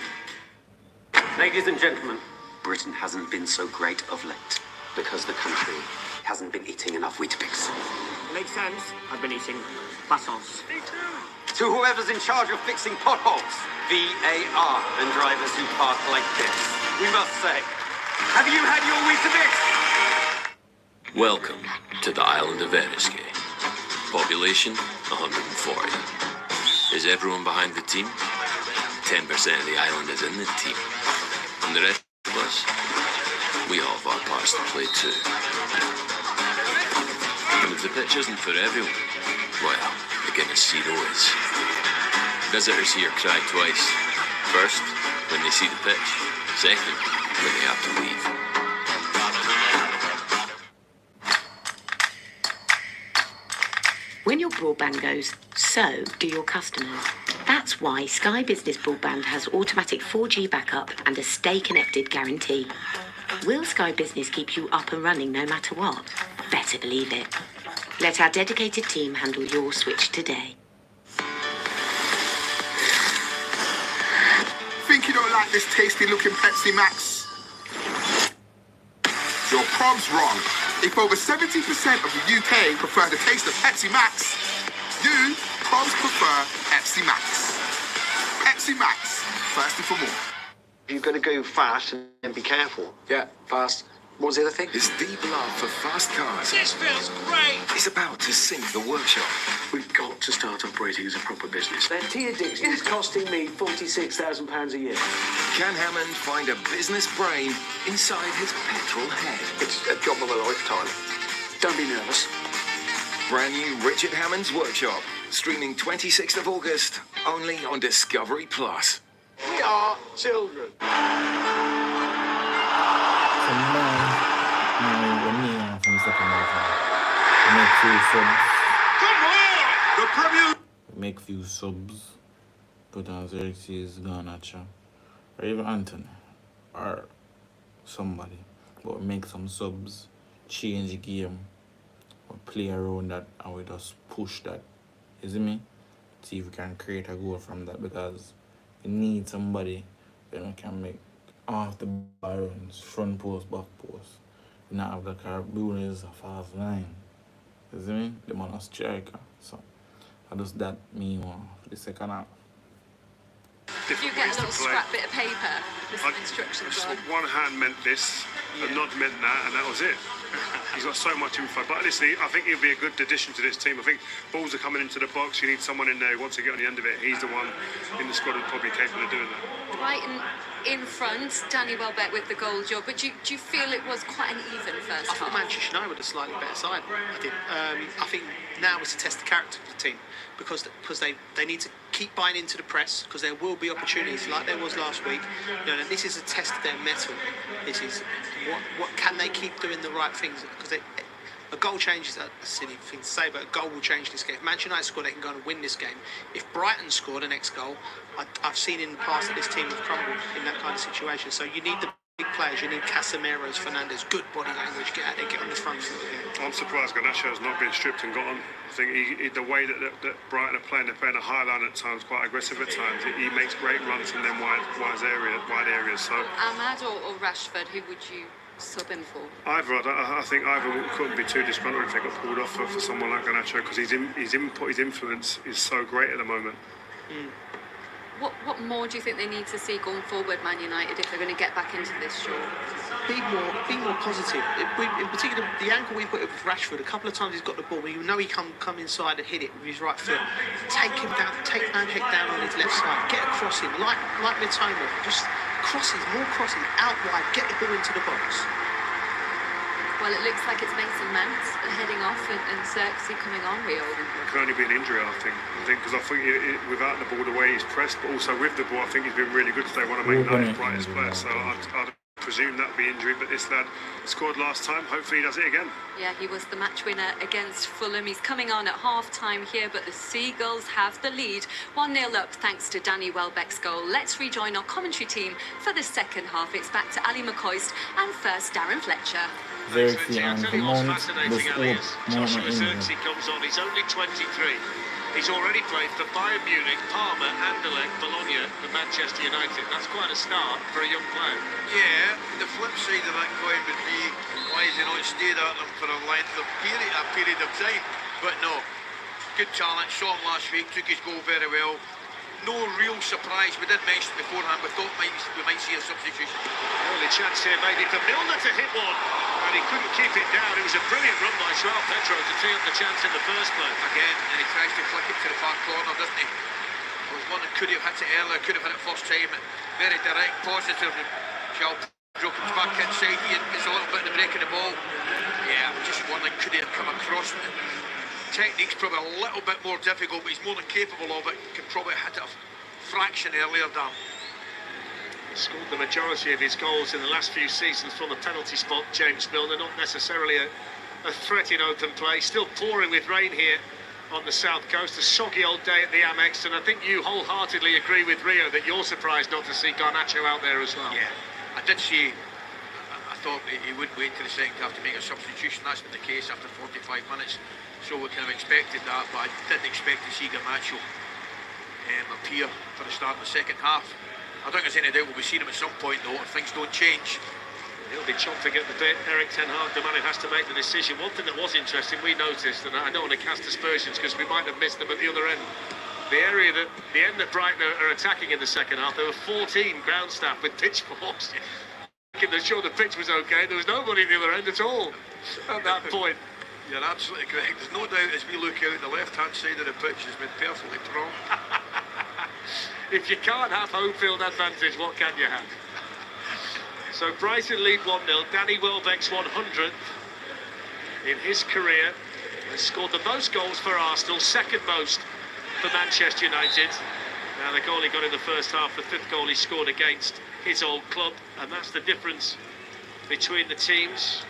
Ladies and gentlemen, Britain hasn't been so great of late because the country hasn't been eating enough Weetabix. Makes sense. I've been eating croissants. To whoever's in charge of fixing potholes, VAR, and drivers who park like this, we must say, have you had your Weetabix? Welcome to the island of Eriskay. Population 140. Is everyone behind the team? 10% of the island is in the team. And the rest of us, we all have our parts to play too. And if the pitch isn't for everyone, well, the Guinness Zero is. Visitors here cry twice. First, when they see the pitch. Second, when they have to leave. When your broadband goes, so do your customers. That's why Sky Business Broadband has automatic 4G backup and a stay connected guarantee. Will Sky Business keep you up and running no matter what? Better believe it. Let our dedicated team handle your switch today. Think you don't like this tasty looking Pepsi Max? Your prob's wrong. If over 70% of the UK prefer the taste of Pepsi Max, you probs prefer Pepsi Max. Pepsi Max, thirsty for more. You've got to go fast and be careful. Yeah, fast. What was the other thing? It's deep love for fast cars. This feels great! It's about to sink the workshop. We've got to start operating as a proper business. That tea addiction is costing me £46,000 a year. Can Hammond find a business brain inside his petrol head? It's a job of a lifetime. Don't be nervous. Brand new Richard Hammond's Workshop, streaming 26th of August, only on Discovery Plus. We are children. From the second half. Make few subs. Come on! The Premier Make few subs. Put on Xerxes, Garnacha, or even Anthony, or somebody. But make some subs, change the game, or play around that, and we just push that. You see me? See if we can create a goal from that, because we need somebody that can make off the bar runs, front post, back post. We not have the Carboon is a fast line. You see me? The man a striker. So I just that me for the second half. You get a little scrap bit of paper with some instructions on. One hand meant this, a nod meant that, and that was it. He's got so much info. But honestly, I think he'll be a good addition to this team. I think balls are coming into the box. You need someone in there who wants to get on the end of it. He's the one in the squad who's probably capable of doing that. Brighton in front, Danny Welbeck with the goal job. But do you feel it was quite an even first I thought half? Manchester United were the slightly better side. I did. I think now is to test the character of the team because they need to keep buying into the press because there will be opportunities like there was last week. You know, this is a test of their mettle. This is what can they keep doing the right things because a goal changes a silly thing to say, but a goal will change this game. If Manchester United score, they can go and win this game. If Brighton score the next goal, I've seen in the past that this team have crumbled in that kind of situation. So you need the big players. You need Casemiro's, Fernandes, good body language. Get out there, get on the front foot again. I'm surprised Garnacho has not been stripped and got on. I think the way that Brighton are playing, they're playing a high line at times, quite aggressive at times. He makes great runs from them wide areas. So Ahmad or Rashford, who would you sub in for? Either, I think either couldn't be too disgruntled if they got pulled off for someone like Garnacho because his influence is so great at the moment. What more do you think they need to see going forward, Man United, if they're going to get back into this show? Be more positive. In particular, the angle we've got with Rashford, a couple of times he's got the ball, but you know he come inside and hit it with his right foot. Take him down, take Van Heck down on his left side, get across him, like Mitoma, just more crosses, out wide, get the ball into the box. Well, it looks like it's Mason Mount heading off and Xerxes coming on, Rio. It can only be an injury, I think, because I think without the ball, the way he's pressed, but also with the ball, I think he's been really good today. Want to make that his brightest player, so I'd presume that would be injury. But this lad scored last time. Hopefully, he does it again. Yeah, he was the match winner against Fulham. He's coming on at half-time here, but the Seagulls have the lead. 1-0 up thanks to Danny Welbeck's goal. Let's rejoin our commentary team for the second half. It's back to Ali McCoist and first Darren Fletcher. Xerxes and the Mount, Joshua Xerxes comes on. He's only 23. He's already played for Bayern Munich, Parma, Anderlecht, Bologna and Manchester United. That's quite a start for a young player. Yeah, the flip side of that coin would be why has he not stayed at them for a length of period of time? But no, good talent, saw him last week, took his goal very well. No real surprise, we did mention beforehand, we thought we might see a substitution. The only chance here maybe for Milner to hit one, and he couldn't keep it down. It was a brilliant run by Joao Pedro to tee up the chance in the first place. Again, and he tries to flick it to the far corner, doesn't he? There was one that could have hit it earlier, could have hit it first time. Very direct, positive. Joao Joe comes back inside, Ian gets a little bit of the break of the ball. Yeah, I'm just wondering, could he have come across? Technique's probably a little bit more difficult, but he's more than capable of it. Could probably hit it a fraction earlier, Dan. He scored the majority of his goals in the last few seasons from the penalty spot, James Milner. Not necessarily a threat in open play. Still pouring with rain here on the south coast. A soggy old day at the Amex, and I think you wholeheartedly agree with Rio that you're surprised not to see Garnacho out there as well. Yeah, I did see. I thought he wouldn't wait till the second half to make a substitution. That's been the case after 45 minutes. So we kind of expected that, but I didn't expect to see Garnacho appear for the start of the second half. I don't think there's any doubt we'll be seeing him at some point, though, if things don't change. He'll be chomping at the bit. Erik ten Hag, the man who has to make the decision. One thing that was interesting, we noticed, and I don't want to cast aspersions because we might have missed them at the other end. The end that Brighton are attacking in the second half, there were 14 ground staff with pitchforks. Making sure the pitch was okay. There was nobody at the other end at all at that point. You're absolutely correct. There's no doubt as we look out, the left-hand side of the pitch has been perfectly pronged. If you can't have home field advantage, what can you have? So Brighton lead 1-0. Danny Welbeck's 100th in his career. Has scored the most goals for Arsenal, second most for Manchester United. Now the goal he got in the first half, the fifth goal he scored against his old club, and that's the difference between the teams.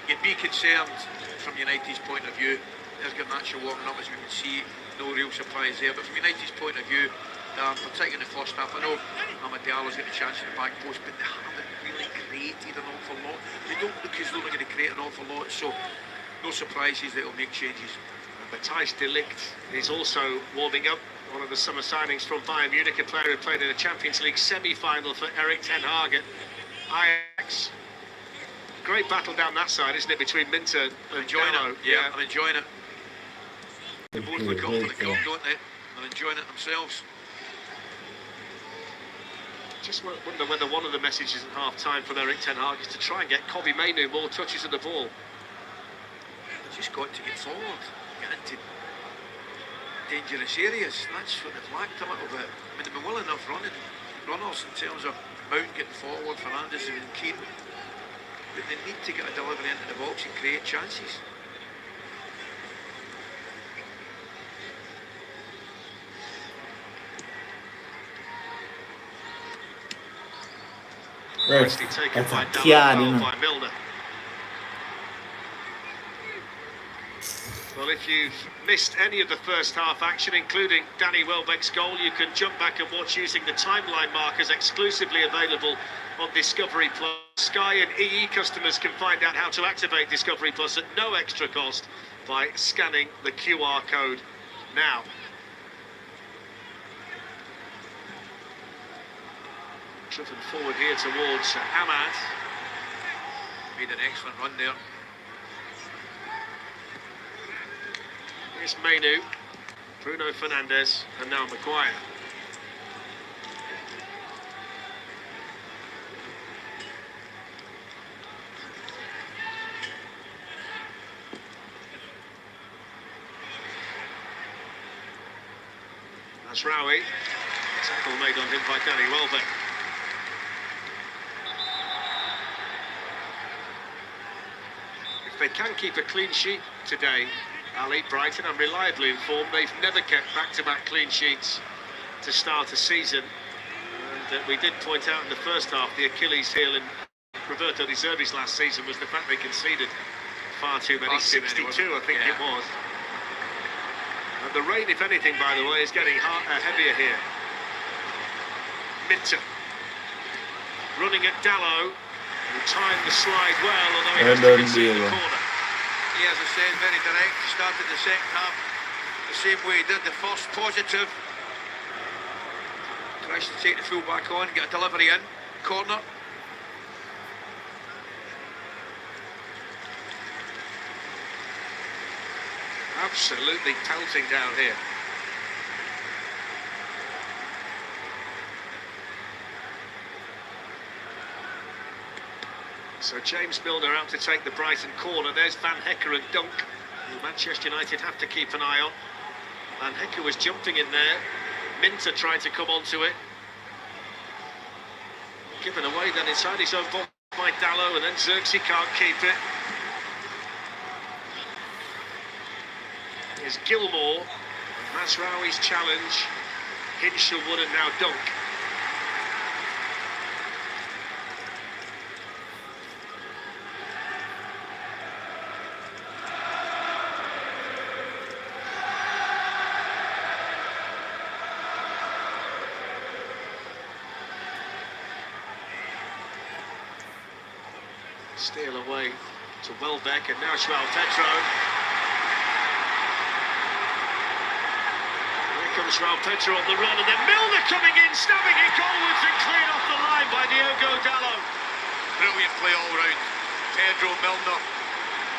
You'd be concerned from United's point of view. There's Garnacho warming up, as we can see. No real surprise there, but from United's point of view, particularly in the first half, I know Amad Diallo's got a chance in the back post, but they haven't really created an awful lot. They don't look as though they're going to create an awful lot, so no surprises that he'll make changes. Matthijs de Ligt is also warming up, one of the summer signings from Bayern Munich, a player who played in a Champions League semi-final for Erik ten Hag at Ajax. Great battle down that side, isn't it, between Minter and Diallo? Yeah, I'm enjoying it. They both look up for the cup, don't they? They're enjoying it themselves. Just wonder whether one of the messages at half-time from Erik ten Hag is to try and get Kobbie Mainoo more touches of the ball. They've just got to get forward, get into dangerous areas. That's what they've lacked a little bit. I mean, they've been well enough runners in terms of Mount getting forward, Fernandes has been keen. But they need to get a delivery into the box and create chances. Nicely taken by Milner. Well, if you've missed any of the first half action, including Danny Welbeck's goal, you can jump back and watch using the timeline markers exclusively available on Discovery Plus. Sky and EE customers can find out how to activate Discovery Plus at no extra cost by scanning the QR code now. Driven forward here towards Amad. Made an excellent run there. Here's Mainoo, Bruno Fernandes, and now Maguire. That's Rowie. Tackle made on him by Danny Welbeck. If they can keep a clean sheet today, Ali, Brighton, I'm reliably informed they've never kept back-to-back clean sheets to start a season. And we did point out in the first half the Achilles heel in Roberto De Zerbi's last season was the fact they conceded far too many, 62 I think it was. And the rain, if anything, by the way, is getting heavier here. Minter running at Diallo, who timed the slide well, although he has to concede the corner. He, as I said, very direct, started the second half the same way he did the first, positive. Tries to take the full back on, get a delivery in, corner. Absolutely pelting down here. So James Milner out to take the Brighton corner. There's Van Hecker and Dunk, who Manchester United have to keep an eye on. Van Hecker was jumping in there. Minter tried to come onto it. Given away then inside his own box by Dallo, and then Xerxes can't keep it. Here's Gilmore, Masraouy's challenge, Hinshelwood, and now Dunk. Steal away to Welbeck, and now Joao Pedro. Here comes Joao Pedro on the run, and then Milner coming in, stabbing it goalwards and cleared off the line by Diogo Dallo. Brilliant play all round. Pedro, Milner,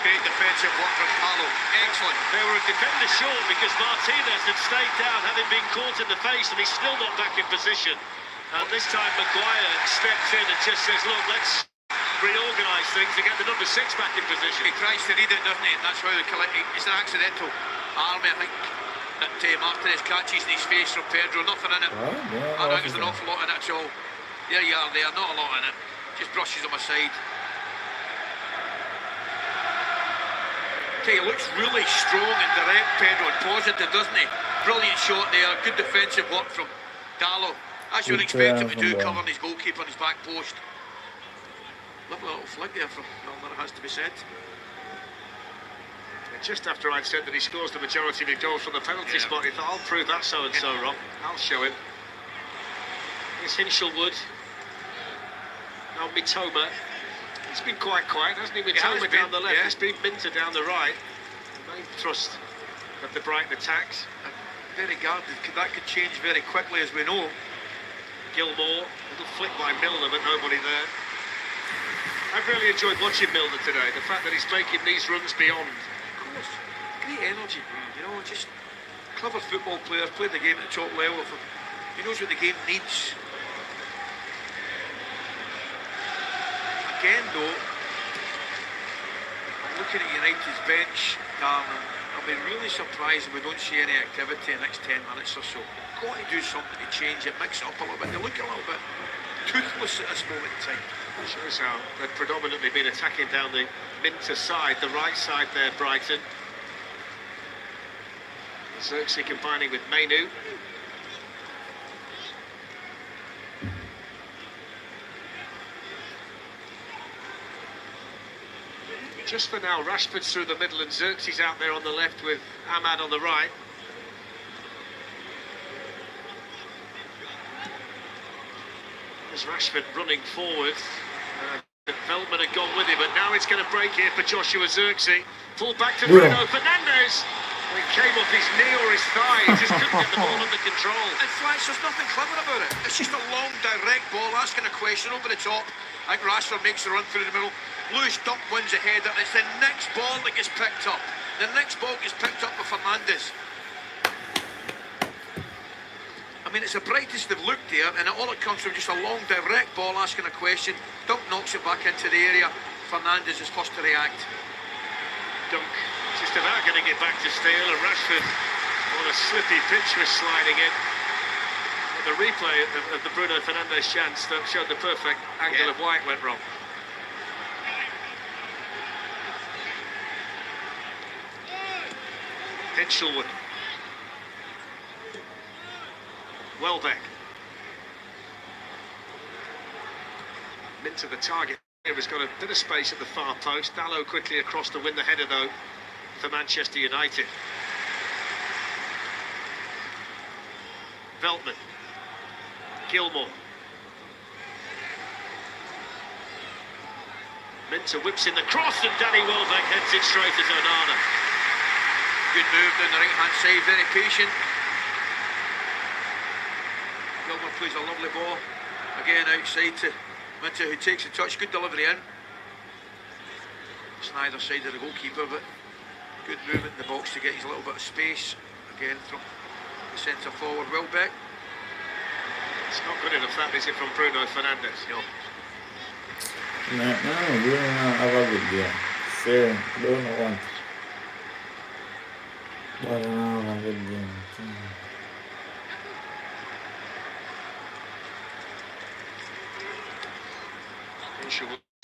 great defensive work from Paulo. Excellent. They were a defender short because Martinez had stayed down, having been caught in the face, and he's still not back in position. And this time Maguire steps in and just says, look, let's reorganise things to get the number 6 back in position. He tries to read it, doesn't he? And that's how they collect it. It's an accidental army, I think, that Martinez catches in his face from Pedro. Nothing in it. I think there's an awful lot in it at all. There you are there, not a lot in it. Just brushes him aside. Okay, he looks really strong and direct, Pedro, and positive, doesn't he? Brilliant shot there, good defensive work from Dallo. As you would expect him to do, covering his goalkeeper on his back post. Lovely little flick there from Milner, it has to be said. And just after I'd said that he scores the majority of his goals from the penalty spot, he thought, I'll prove that so-and-so wrong. I'll show him. Here's Hinshelwood. Now Mitoma. It's been quite quiet, hasn't he? Mitoma down the left, it's been Minter down the right. The main thrust of the Brighton attacks. Very guarded, that could change very quickly, as we know. Gilmore, little flick by Milner, but nobody there. I've really enjoyed watching Milner today. The fact that he's making these runs beyond. Of course, great energy. You know, just clever football player, played the game at the top level. He knows what the game needs. Again, though, I'm looking at United's bench, Darren. I'll be really surprised if we don't see any activity in the next 10 minutes or so. Got to do something to change it, mix it up a little bit. They look a little bit toothless at this moment in time. Shows how they've predominantly been attacking down the Minter side, the right side there, Brighton. Xerxes combining with Mainu. Just for now, Rashford's through the middle and Xerxes out there on the left with Ahmad on the right. There's Rashford running forward. Veltman had gone with him, but now it's going to break here for Joshua Xerxes. Pulled back to Bruno Fernandes. It came off his knee or his thigh. He just couldn't get the ball under control. In fact, there's nothing clever about it. It's just a long, direct ball, asking a question over the top. I think Rashford makes the run through the middle. Lewis Dunk wins the header. It's the next ball that gets picked up. The next ball gets picked up by Fernandes. I mean, it's the brightest they've looked there, and all it comes from just a long, direct ball asking a question. Dunk knocks it back into the area. Fernandes is first to react. Dunk just about going to get back to steal, and Rashford on a slippy pitch was sliding in. And the replay of the Bruno Fernandes chance that showed the perfect angle of why it went wrong. Hinshelwood. Welbeck. Minter the target here has got a bit of space at the far post. Dallo quickly across to win the header though for Manchester United. Veltman. Gilmore. Minter whips in the cross and Danny Welbeck heads it straight at Onana. Good move down the right hand side, very patient. Gilmore plays a lovely ball. Again outside to Minter, who takes the touch. Good delivery in. It's on either side of the goalkeeper, but good movement in the box to get his little bit of space. Again from the centre forward, Welbeck. It's not good enough, that is it, from Bruno Fernandes. No, Bruno have a good game. Fair, Bruno want. But no, have a good game.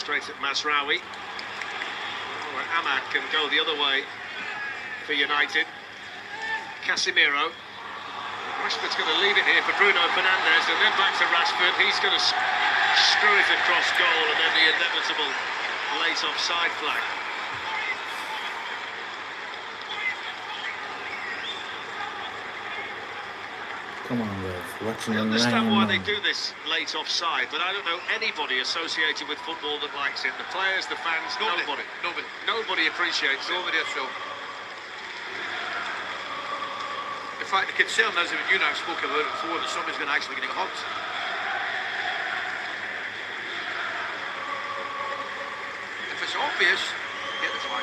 Straight at Masraoui. Ahmad can go the other way for United. Casemiro. Rashford's going to leave it here for Bruno Fernandes, and then back to Rashford. He's going to screw it across goal, and then the inevitable late offside flag. Come on, guys. Watching I them understand lying why down. they do this late offside, but I don't know anybody associated with football that likes it. The players, the fans, nobody. Nobody appreciates it. Nobody at all. In fact, the concern is that you and I spoke about it before, that somebody's going to actually get hurt. If it's obvious, get the flag.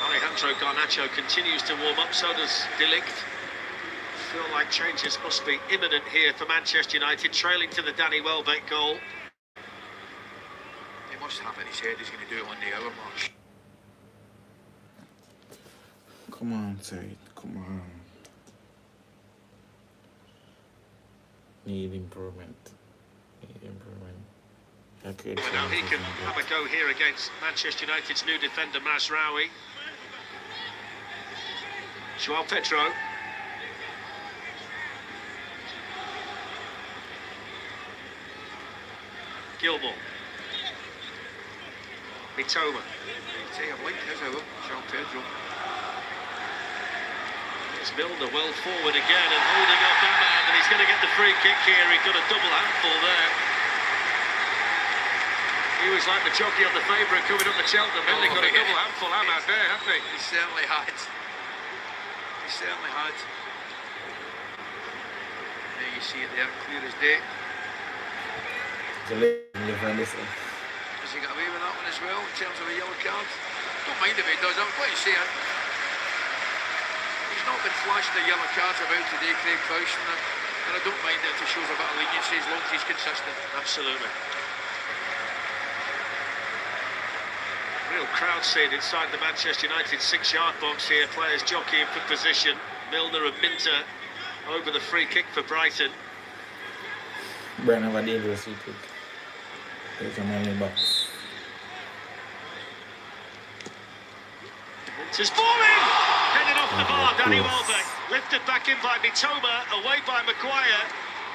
Alejandro Garnacho continues to warm up, so does De Ligt. Feel like changes must be imminent here for Manchester United, trailing to the Danny Welbeck goal. He must have in his head he's going to do it on the hour march. Come on, Tate. Come on. Need improvement. Need improvement. Okay, But now he can have a go here against Manchester United's new defender, Masraoui. Joao Pedro. Gilmore. Mitoma. Say I've liked his hour, Joao Pedro. It's Milner well forward again and holding up Ahmad, and he's going to get the free kick here. He got a double handful there. He was like the jockey on the favourite coming up the Cheltenham Hill. He got a double handful, Ahmad, there, hasn't he? He certainly had. He certainly had. There you see it there, clear as day. Has he got away with that one as well, in terms of a yellow card? Don't mind if he does, I'm quite saying. He's not been flashed the yellow cards about today, Craig Crouch, and I don't mind it if he shows a bit of leniency as long as he's consistent. Absolutely. Real crowd scene inside the Manchester United 6-yard box here. Players jockeying for position. Milner and Minter over the free kick for Brighton. Brighton have a dangerous free kick. There's a man in the box. Minter's falling! Headed off the bar, Danny Welbeck. Lifted back in by Mitoma, away by Maguire.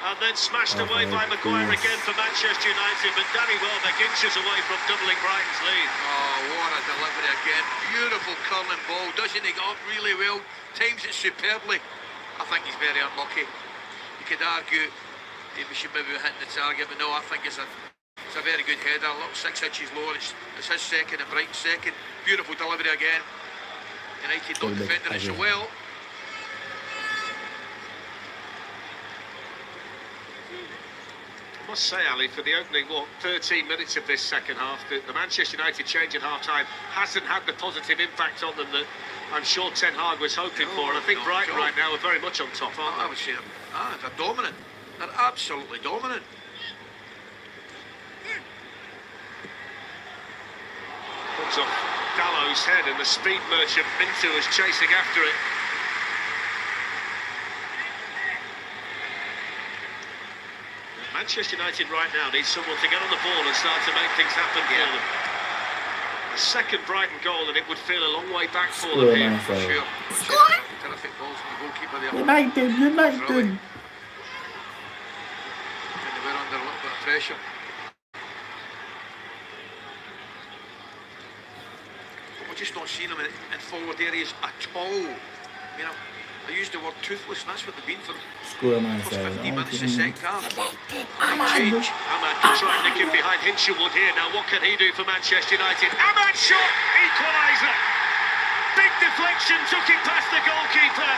And then smashed away by Maguire again for Manchester United, but Danny Welbeck inches away from doubling Brighton's lead. Oh, what a delivery again. Beautiful curling ball, doesn't he get up really well, times it superbly. I think he's very unlucky. You could argue he should maybe be hitting the target, but no, I think it's a very good header, a little 6 inches lower. It's his second and Brighton's second. Beautiful delivery again. United not defending it so well. I must say, Ali, for the opening 13 minutes of this second half, the Manchester United change at half-time hasn't had the positive impact on them that I'm sure Ten Hag was hoping for, and I think Brighton right now are very much on top, aren't they? I would say they're dominant. They're absolutely dominant. Comes off Dallow's head, and the speed merchant Minter was chasing after it. Manchester United right now need someone to get on the ball and start to make things happen for them. A second Brighton goal and it would feel a long way back for them here. Sure. Terrific balls from the goalkeeper there. United. And they were under a little bit of pressure. But we're just not seeing them in forward areas at all. You know, I used the word toothless, and that's what they've been for the first 15 minutes of the second half. Change. Ahmad can try and nick him behind Hinshelwood here. Now what can he do for Manchester United? Ahmad shot! Equaliser! Big deflection, took it past the goalkeeper.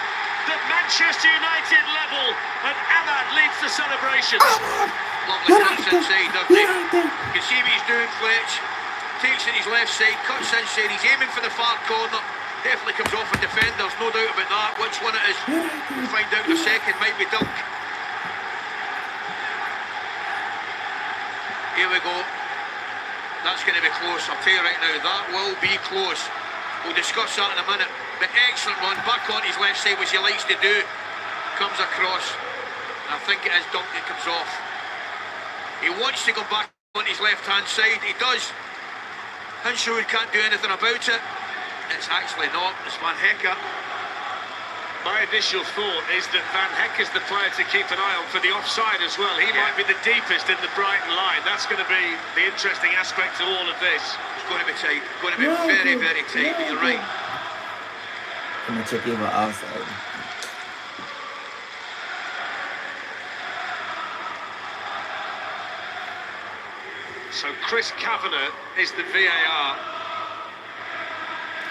But Manchester United level, and Ahmad leads the celebration. Lovely cuts inside, doesn't he? You can see what he's doing, Fletch. Takes it his left side, cuts inside, he's aiming for the far corner. Definitely comes off a defender, no doubt about that. Which one it is, we'll find out in a second. Might be Dunk. Here we go. That's going to be close, I'll tell you right now. That will be close. We'll discuss that in a minute. But excellent run, back on his left side, which he likes to do. Comes across. And I think it is Dunk that comes off. He wants to go back on his left-hand side. He does. Hinshaw can't do anything about it. It's actually not. It's Van Hecke. My initial thought is that Van Hecke is the player to keep an eye on for the offside as well. He might be the deepest in the Brighton line. That's going to be the interesting aspect of all of this. It's going to be tight. It's going to be very, very tight, but you're right. I'm going to check over outside. So Chris Kavanagh is the VAR.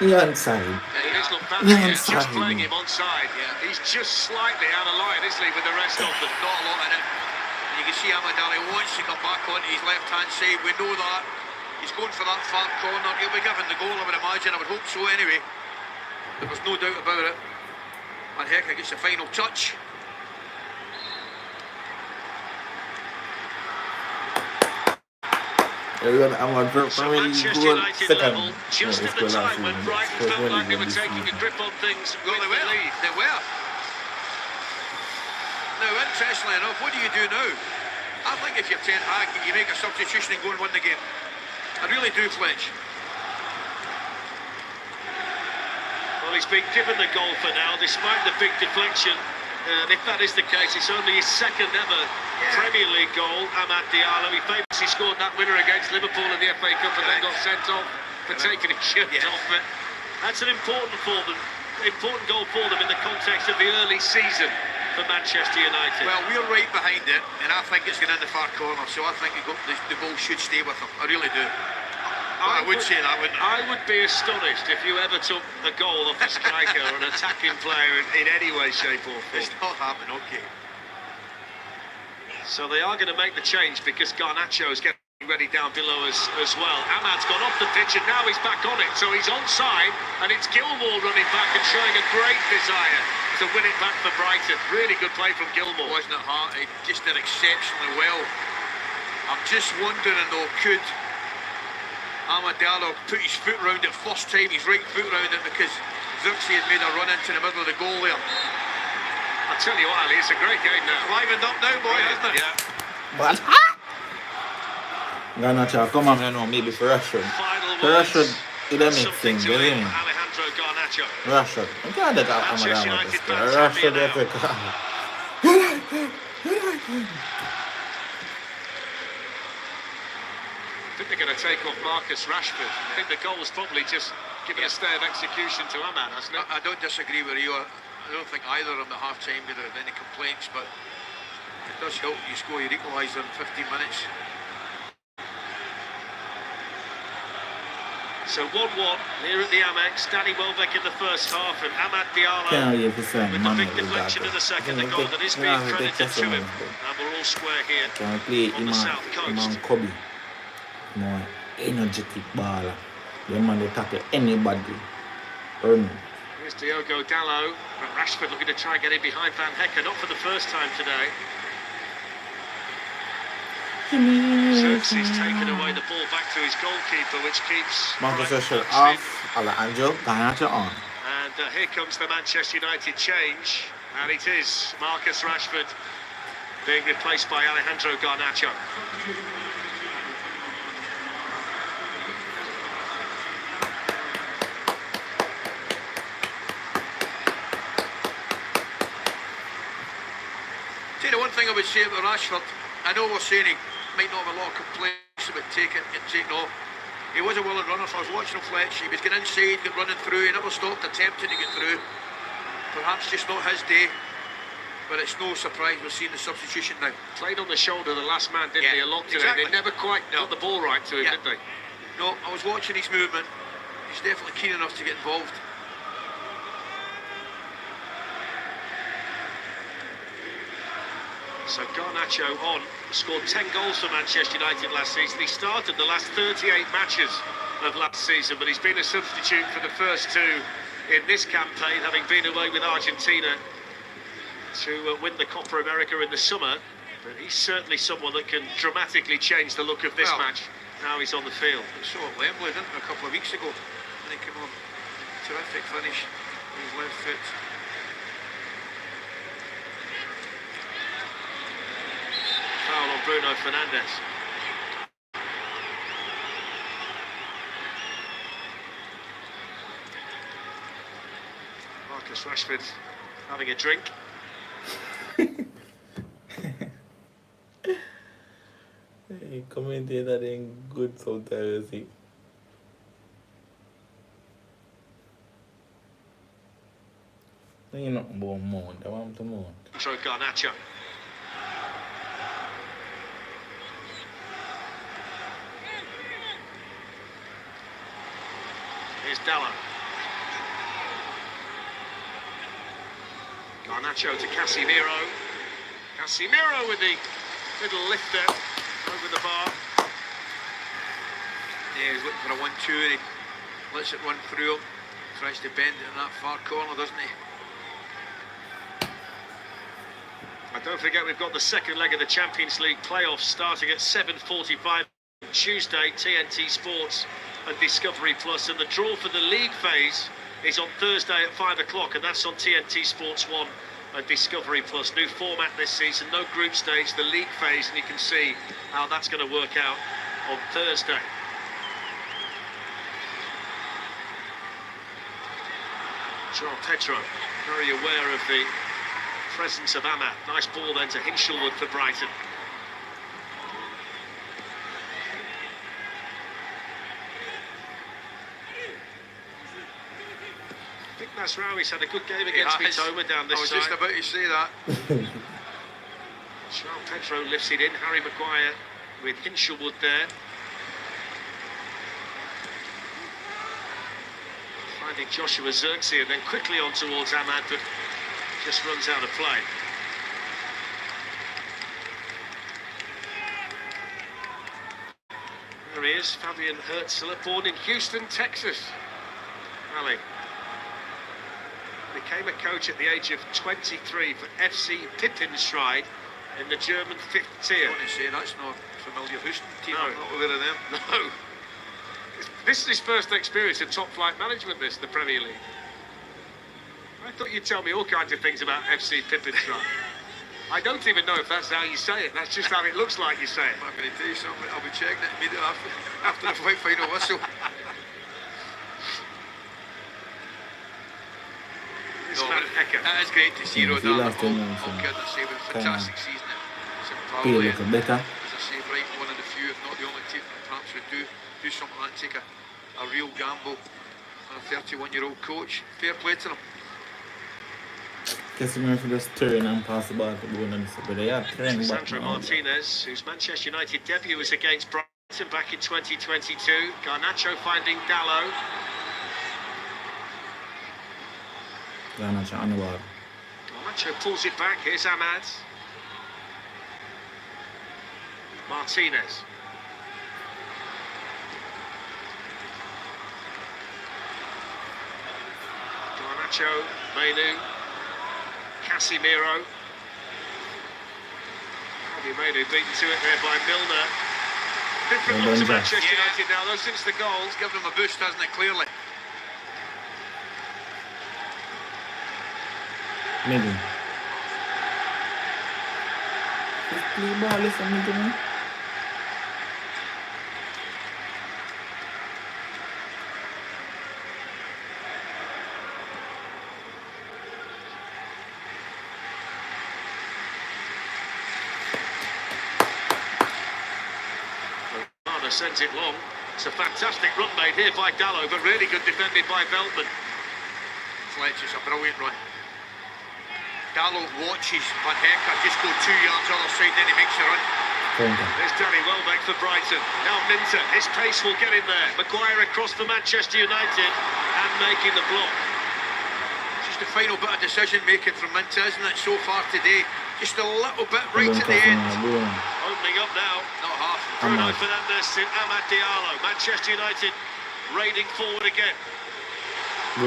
You're onside. It is not bad. Just playing him onside. Yeah. He's just slightly out of line, isn't he, with the rest of them? Not a lot in it. And you can see Ahmad wants to come back onto his left-hand side. We know that. He's going for that far corner. He'll be given the goal, I would imagine. I would hope so anyway. There was no doubt about it. Van Hecke gets the final touch. So Manchester United level, just at the time when Brighton felt like they were taking a grip on things. Well, they were. Now, interestingly enough, what do you do now? I think if you're Ten Hag, you make a substitution and go and win the game. I really do, Fletch. Well, he's been given the goal for now, despite the big deflection. And if that is the case, it's only his second ever Premier League goal. Amad Diallo, he famously scored that winner against Liverpool in the FA Cup and then got sent off for taking his shirt off. But that's an important goal for them in the context of the early season for Manchester United. Well, we're right behind it, and I think it's going in the far corner, so I think the goal should stay with them. I really do. I would say that, wouldn't I? I would be astonished if you ever took a goal off a striker or an attacking player in any way, shape or form. It's not happening, okay. So they are going to make the change because Garnacho is getting ready down below as well. Amad's gone off the pitch and now he's back on it. So he's onside and it's Gilmour running back and showing a great desire to win it back for Brighton. Really good play from Gilmour. Wasn't it hard? He just did exceptionally well. I'm just wondering though, could Amad Diallo put his foot round it first time, his right foot round it, because Zirkzee had made a run into the middle of the goal there. I'll tell you what, Ali, it's a great game now. Livened up now, boy, hasn't it? Yeah. But Garnacho, come on, you know, maybe for Rashford. For Rashford, it don't make sense, you know. Alejandro Garnacho. Rashford, you can't do that. Manchester United fans Rashford, I think they're going to take off Marcus Rashford. I think the goal was probably just giving a stay of execution to Amad, hasn't it? I don't disagree with you. I don't think either of them at half-time would have any complaints, but it does help you score your equaliser in 15 minutes. So 1-1 here at the Amex. Danny Welbeck in the first half and Amad Diallo with the big deflection in the second. The goal that is being credited to him. And we're all square here on the south coast. More energetic baller. The man will tackle anybody. Earn. Here's Diogo Dalot. Rashford looking to try and get in behind Van Hecke. Not for the first time today. Xerxes taken away the ball back to his goalkeeper, which keeps Marcus Rashford off, Alejandro Garnacho on. And here comes the Manchester United change, and it is Marcus Rashford being replaced by Alejandro Garnacho. The one thing I would say about Rashford, I know we're saying he might not have a lot of complaints about getting taken off. He was a willing runner, so I was watching him, Fletch. He was getting inside, getting running through, he never stopped attempting to get through. Perhaps just not his day, but it's no surprise we're seeing the substitution now. Played on the shoulder, the last man, didn't he, a lot today. Exactly. They never quite got the ball right to him, did they? No, I was watching his movement. He's definitely keen enough to get involved. So Garnacho on, scored 10 goals for Manchester United last season. He started the last 38 matches of last season, but he's been a substitute for the first two in this campaign, having been away with Argentina to win the Copa America in the summer. But he's certainly someone that can dramatically change the look of this match. Now he's on the field. We saw it Wembley, didn't we, a couple of weeks ago? And he came on, terrific finish with his left foot. Foul on Bruno Fernandes. Marcus Rashford having a drink. Hey, commentator then good sometimes, see. No, you're not born mount. I want to mount. Throw Garnacho. Here's Dallo. Garnacho to Casemiro. Casemiro with the little lifter over the bar. Yeah, he's looking for a 1-2 and he lets it run through him. Tries to bend it in that far corner, doesn't he? And don't forget, we've got the second leg of the Champions League playoffs starting at 7:45 Tuesday, TNT Sports and Discovery Plus, and the draw for the league phase is on Thursday at 5 o'clock, and that's on TNT Sports 1 and Discovery Plus. New format this season, no group stage, the league phase, and you can see how that's going to work out on Thursday. João Pedro, very aware of the presence of Ahmad. Nice ball then to Hinshelwood for Brighton. I think Masraoui had a good game against Mitoma down this side. I was just about to say that. João Pedro lifts it in. Harry Maguire with Hinshelwood there. Finding Joshua Zirkzee and then quickly on towards Ahmad, but just runs out of play. There he is, Fabian Herzler, born in Houston, Texas. Ali became a coach at the age of 23 for FC Pippenstride in the German 5th tier. I want to say that's not a familiar Houston team. No. I'm not aware of them. No. This is his first experience of top-flight management, the Premier League. I thought you'd tell me all kinds of things about FC Pippenstride. I don't even know if that's how you say it. That's just how it looks like you say it. I'm going to tell you something. I'll be checking it immediately after the final whistle. That is great to see Ronaldo. All kidding say, with a fantastic season at St. Pauli. As I say, Brighton, one of the few, if not the only team that perhaps would do something like that, take a real gamble on a 31-year-old coach. Fair play to them. Casemiro for just turn and pass the ball to Bruno, but they are training back. Sandro Martinez, whose Manchester United debut was against Brighton back in 2022. Garnacho finding Dallo. Garnacho on the ball. Garnacho pulls it back. Here's Ahmad. Martinez. Garnacho, Mainu. Casemiro. Mainu beaten to it there by Milner. Different look to Manchester United now, though, since the goal. It's given them a boost, hasn't it, clearly? Maybe. Just play ball, listen to me. Sends it long. It's a fantastic run made here by Dallo, but really good defended by Veltman. Fletcher's a brilliant run. Dallo watches Van Hecke just go 2 yards other side, then he makes a run. There's Danny Welbeck for Brighton. Now Minter, his pace will get in there. Maguire across for Manchester United and making the block. Just the final bit of decision making from Minter, isn't it, so far today? Just a little bit right at the end. Opening up now. Not half. Bruno Fernandes to Amad Diallo. Manchester United raiding forward again.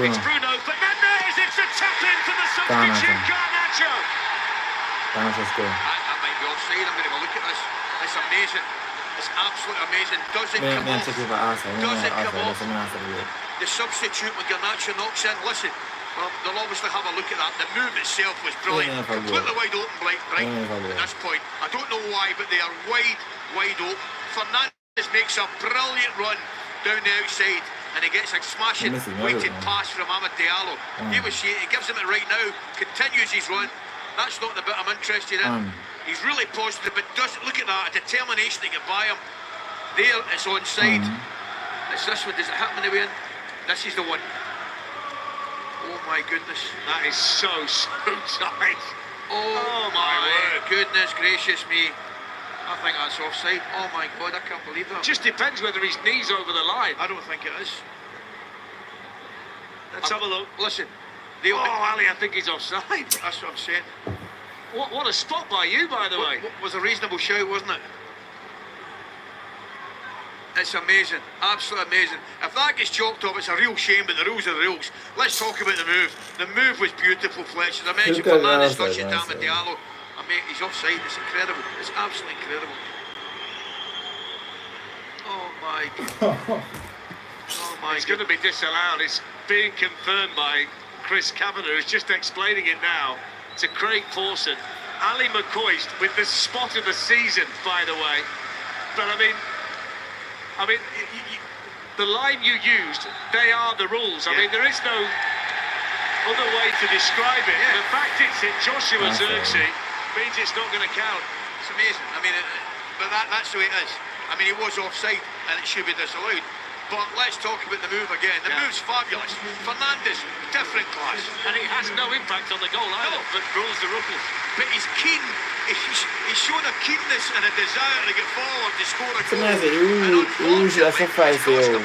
It's Bruno Fernandes. It's a tap-in for the substitute Garnacho. Garnacho score. That might be offside. I'm going to have a look at this. It's amazing. It's absolutely amazing. Does it come off? Does it come off? The substitute when Garnacho knocks in. Listen. Well, they'll obviously have a look at that. The move itself was brilliant. Completely wide open, Brighton, at this point. I don't know why, but they are wide open. Fernandes makes a brilliant run down the outside. and he gets a smashing weighted pass from Amad Diallo. He gives him it right now, continues his run. That's not the bit I'm interested in. He's really positive, but doesn't look at that, a determination to get by him. There, it's onside. It's this one, does it happen to be in? This is the one. Oh my goodness. That is so tight. Oh my goodness gracious me. I think that's offside. Oh my God, I can't believe that. Just depends whether his knee's over the line. I don't think it is. Let's have a look. Listen. Ali, I think he's offside. That's what I'm saying. What a spot by you, by the way. Was a reasonable shout, wasn't it? It's amazing, absolutely amazing. If that gets chalked up, it's a real shame, but the rules are the rules. Let's talk about the move. The move was beautiful, Fletcher. I mentioned Fernandes touching down with Diallo. I mean, he's offside. It's incredible. It's absolutely incredible. Oh my God. Oh my. It's going to be disallowed. It's being confirmed by Chris Kavanagh, who's just explaining it now to Craig Pawson. Ali McCoist with the spot of the season, by the way. But I mean, the line you used, they are the rules. I mean, there is no other way to describe it. The fact it's in Joshua Zirkzee means it's not going to count. It's amazing. I mean, but that's the way it is. I mean, it was offside and it should be disallowed. But let's talk about the move again. The move's fabulous. Fernandes, different class. And it has no impact on the goal either, but rules the rules. But he's keen. He's shown a keenness and a desire to get forward to score a goal. Rouge a suffice yo.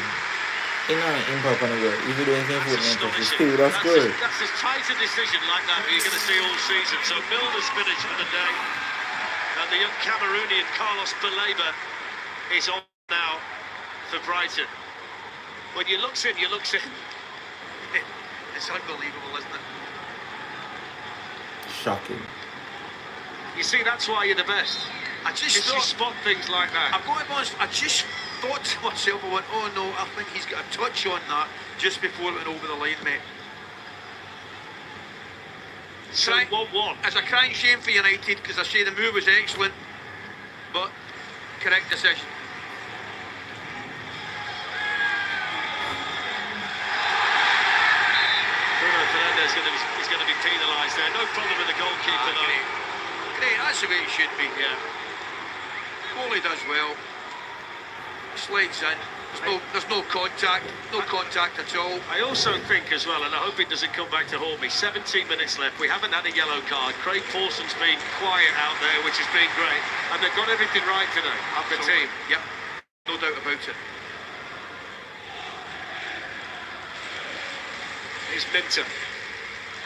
He not impact on the goal. If you do anything for him, still would have scored. That's as tight a decision like that you're going to see all season. So Milner's finished for the day. And the young Cameroonian Carlos Baleba is on now for Brighton. When you looks in, you looks in. It's unbelievable, isn't it? Shocking. You see, that's why you're the best. I just thought, you spot things like that. I've got to be honest, I just thought to myself, I went, oh no, I think he's got a touch on that just before it went over the line, mate. So 1-1. It's a crying shame for United, because I say the move was excellent, but correct decision. Bruno Fernandes is going to be penalised there. No problem with the goalkeeper though. Great, that's the way it should be. Yeah. Goalie does well. Slides in. There's no contact at all. I also think as well, and I hope it doesn't come back to haunt me, 17 minutes left. We haven't had a yellow card. Craig Pawson's been quiet out there, which has been great. And they've got everything right today of the team. Yep, no doubt about it. Here's Minter.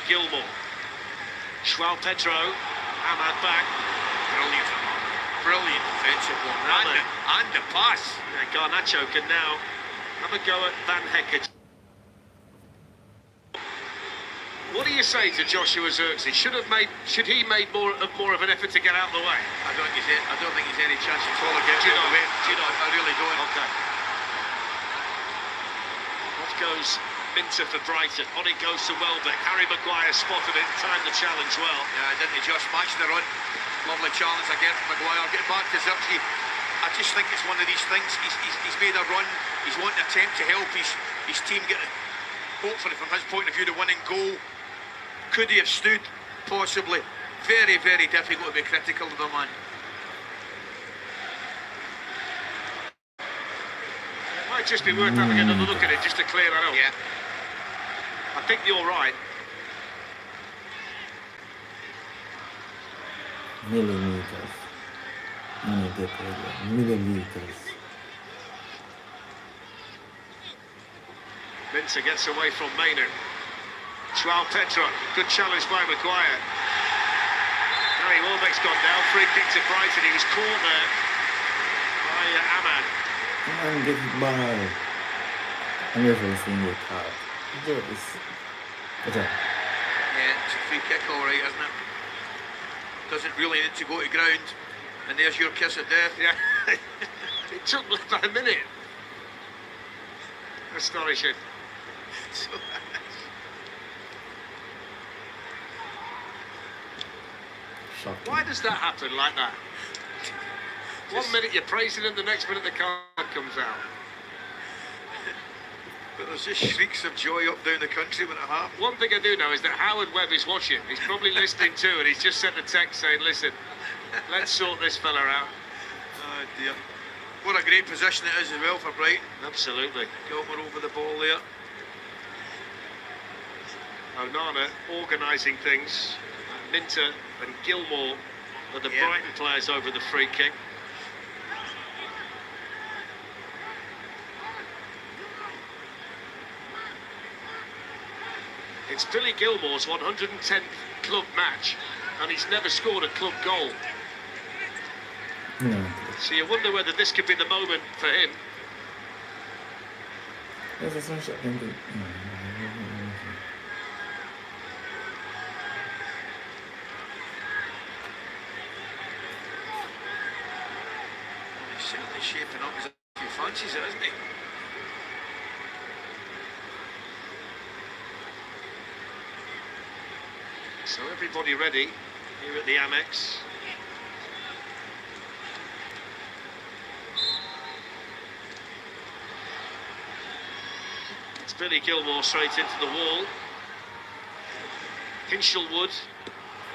Gilmore. João Pedro. Ahmad back. Brilliant defensive one. And the pass. And Garnacho can now have a go at Van Hecker. What do you say to Joshua Zirkzee? Should he made more of an effort to get out of the way? I don't think he's any chance at all of getting out of the way. I really don't. Okay. Off goes Minter for Brighton. On it goes to Welbeck. Harry Maguire spotted it, timed the challenge well. Yeah, didn't he just match the run? Lovely challenge again from Maguire. Getting back to Zirkzee. I just think it's one of these things. He's made a run. He's wanting to attempt to help his team get, hopefully from his point of view, the winning goal. Could he have stood? Possibly. Very, very difficult to be critical of the man. It might just be worth having another look at it just to clear that up. Yeah. I think you're right. Millimeters. Millimeters. Minter gets away from Maynard. João Pedro, good challenge by Maguire. Harry Welbeck's gone down, free kick to Brighton. He was caught there by Ahmad. Come on, get it by. I'm here for a single card. Yeah, it's a free kick, all right, isn't it? Doesn't really need to go to ground, and there's your kiss of death. Yeah, it took about a minute. Astonishing. Shocking. Why does that happen like that? 1 minute you're praising him, the next minute the card comes out. But there's just shrieks of joy up down the country when it happens. One thing I do know is that Howard Webb is watching. He's probably listening too, and he's just sent a text saying, listen, let's sort this fella out. Oh dear. What a great position it is as well for Brighton. Absolutely. Gilmore over the ball there. Onana organising things. Minter and Gilmore are the Brighton players over the free kick. It's Billy Gilmore's 110th club match, and he's never scored a club goal. No. So you wonder whether this could be the moment for him. There's a sunshine. He's certainly shaping up as if he fancies it, isn't he? So everybody ready here at the Amex. It's Billy Gilmore straight into the wall. Hinchelwood.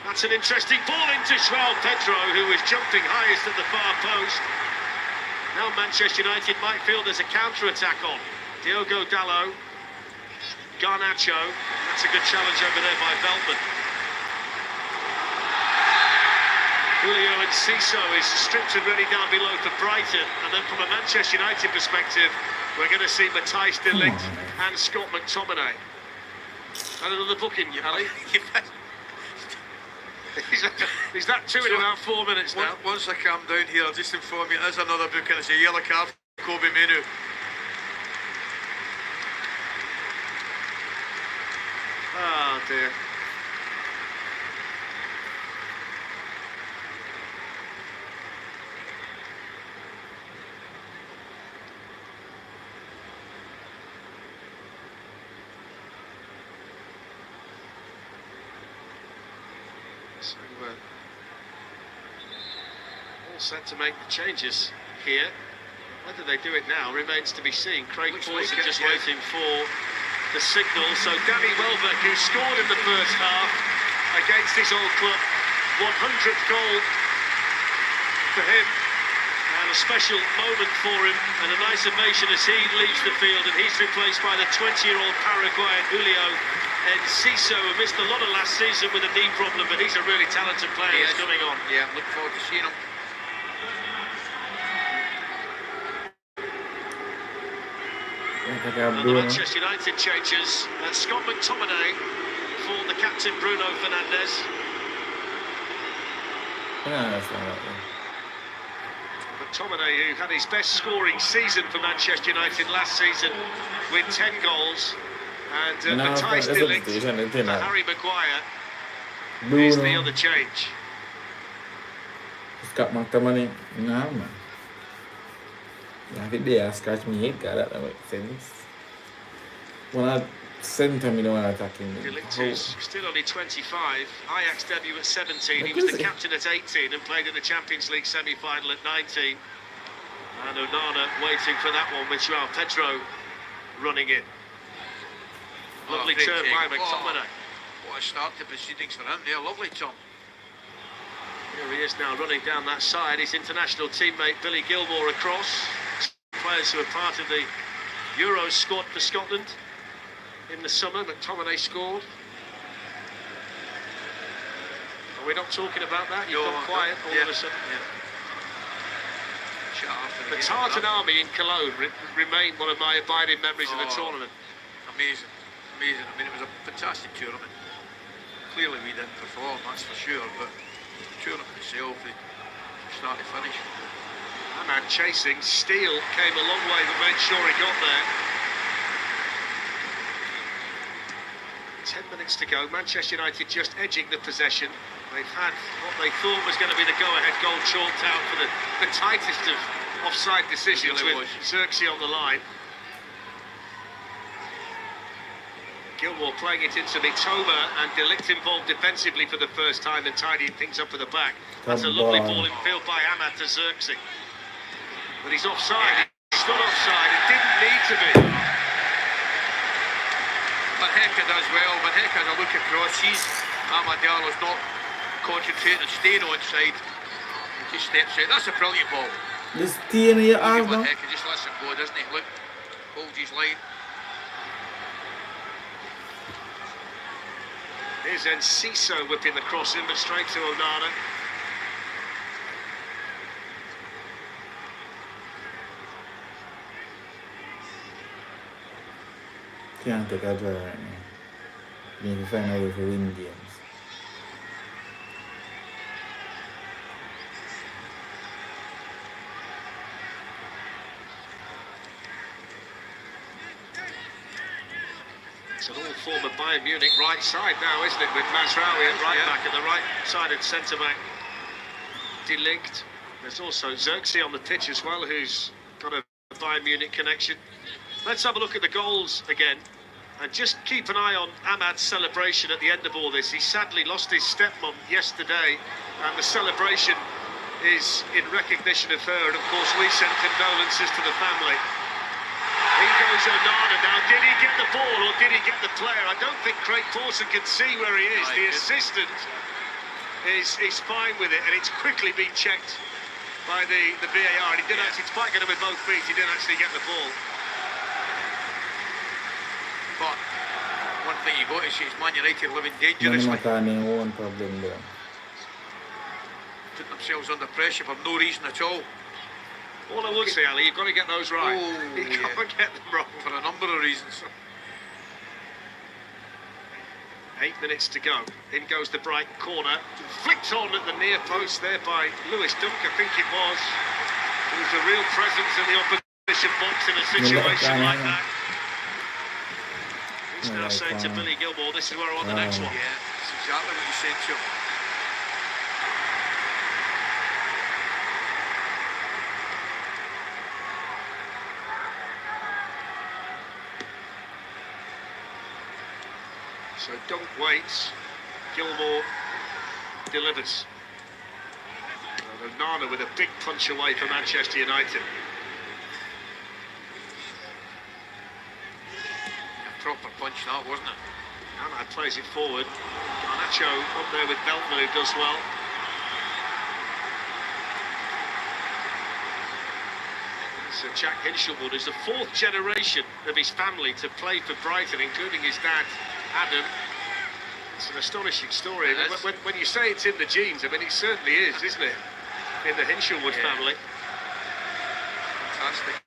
That's an interesting ball into João Pedro, who is jumping highest at the far post. Now Manchester United might feel there's a counter-attack on. Diogo Dalot. Garnacho. That's a good challenge over there by Veltman. Julio Enciso is stripped and ready down below for Brighton, and then from a Manchester United perspective, we're going to see Matthijs de Ligt and Scott McTominay. And another booking, Ali. Is that two in about 4 minutes now? Once I calm down here, I'll just inform you, there's another booking. It's a yellow card for Kobe Menu. Oh dear. So all set to make the changes here. Whether they do it now remains to be seen. Craig Pawson just waiting for the signal. So Danny Welbeck, who scored in the first half against his old club, 100th goal for him, and a special moment for him, and a nice ovation as he leaves the field, and he's replaced by the 20-year-old Paraguayan Julio Enciso, who missed a lot of last season with a knee problem, but he's a really talented player who's coming on. Yeah, I'm looking forward to seeing him. And the Manchester United changes. Scott McTominay for the captain Bruno Fernandes. McTominay, who had his best scoring season for Manchester United last season with 10 goals. And Matthijs de Ligt for Harry Maguire is the other change. Scott McTominay, no man. I think they scratch me head, that makes sense. When I sent him, you know, attacking De Ligt is still only 25. Ajax debut at 17. He was the captain at 18 and played in the Champions League semi-final at 19. And Onana waiting for that one with João Pedro running in. Lovely turn by McTominay. What a start to proceedings for him there. Lovely turn. Here he is now running down that side. His international teammate Billy Gilmore across. Players who are part of the Euros squad for Scotland in the summer. McTominay scored. Are we not talking about that? You've gone quiet all of a sudden. The Tartan Army in Cologne remain one of my abiding memories of the tournament. Amazing, amazing. I mean, it was a fantastic tournament. Clearly we didn't perform, that's for sure, but the tournament itself, from start to finish. Man chasing, Steele came a long way but made sure he got there. 10 minutes to go, Manchester United just edging the possession. They've had what they thought was going to be the go-ahead goal chalked out for the tightest of offside decisions with Xerxes on the line. Gilmore playing it into Mitoma, and De Ligt involved defensively for the first time and tidying things up at the back. That's a lovely ball in field by Ahmad to Xerxes. But he's offside. He's not offside. It didn't need to be. Van Hecke does well. Van Hecke has a look across. Sees Amadialo's not concentrating and staying onside. He just steps out. That's a brilliant ball. This stay in your arms, Van no? Hecke just lets him go, doesn't he? Look, holds his line. Here's Enciso whipping the cross in, but straight to Onana. Can't take a draw right now. You need to find a way to win games. It's an all former Bayern Munich right side now, isn't it? With Mazraoui at right back and the right sided centre back De Ligt. There's also Xerxes on the pitch as well, who's got a Bayern Munich connection. Let's have a look at the goals again. And just keep an eye on Ahmad's celebration at the end of all this. He sadly lost his stepmom yesterday, and the celebration is in recognition of her. And of course, we send condolences to the family. In goes Onana now. Did he get the ball or did he get the player? I don't think Craig Pawson can see where he is. The assistant is fine with it, and it's quickly been checked by the VAR. And he did actually spike it with both feet. He didn't actually get the ball. But one thing you got to see is Man United living dangerously. One problem there. Putting themselves under pressure for no reason at all. All I would say, Ali, you've got to get those right. Oh, you can't get them wrong. For a number of reasons. 8 minutes to go. In goes the Brighton corner. Flicked on at the near post there by Lewis Dunk, I think it was. Who's a real presence in the opposition box in a situation like that. He's now saying to Billy Gilmore, this is where I want the next one. Yeah, that's exactly what you said to him. So Dunk waits, Gilmore delivers. And Onana with a big punch away for Manchester United. A proper punch that, wasn't it? Ahmad plays it forward. Garnacho up there with Beltman, who does well. So Jack Hinshelwood is the 4th generation of his family to play for Brighton, including his dad, Adam. It's an astonishing story. When you say it's in the genes, I mean, it certainly is, isn't it? In the Hinshelwood family. Fantastic.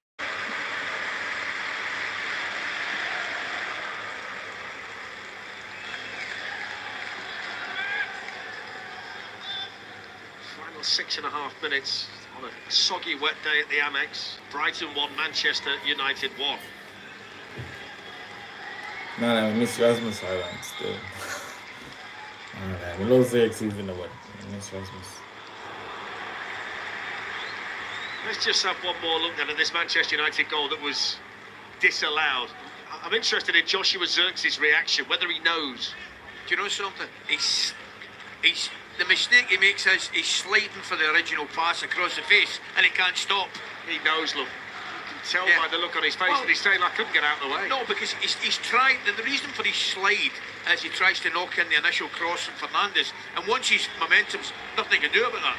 Final 6.5 minutes on a soggy, wet day at the Amex. Brighton 1, Manchester United 1. No, I miss Rasmus Island still. I love Xerxes even though I miss Rasmus. Let's just have one more look then at this Manchester United goal that was disallowed. I'm interested in Joshua Xerxes' reaction, whether he knows. Do you know something? The mistake he makes is he's sliding for the original pass across the face, and he can't stop. He knows, look. You can tell by the look on his face that he's saying, I couldn't get out of the way. No, because he's trying. The reason for his slide is he tries to knock in the initial cross from Fernandes, and once his momentum's, nothing he can do about that.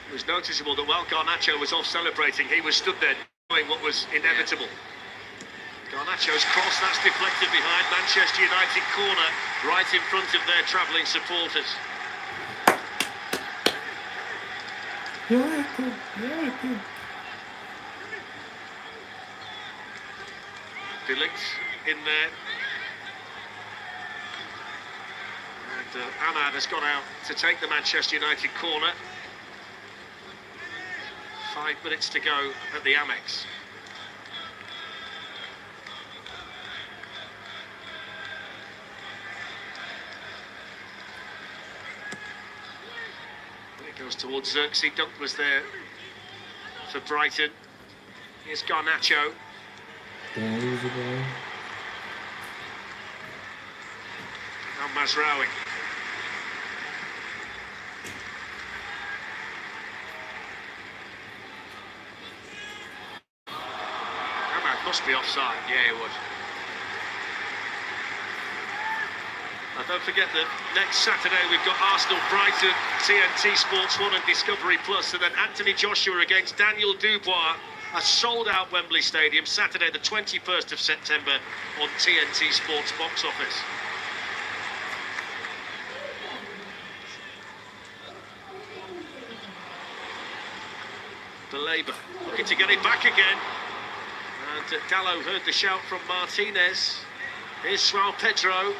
It was noticeable that while Garnacho was off celebrating, he was stood there knowing what was inevitable. Garnacho's cross, that's deflected behind Manchester United corner, right in front of their travelling supporters. United. De Ligt in there. And Ahmad has gone out to take the Manchester United corner. 5 minutes to go at the Amex. It goes towards Xerxes. Dunk was there for Brighton. Here's Garnacho. Now Mazraoui. Ahmad must be offside. Yeah, he was. And don't forget that next Saturday we've got Arsenal Brighton, TNT Sports 1 and Discovery Plus, and then Anthony Joshua against Daniel Dubois, a sold-out Wembley Stadium, Saturday the 21st of September on TNT Sports box office. The Labour looking to get it back again. And Dallo heard the shout from Martinez. Here's João Pedro.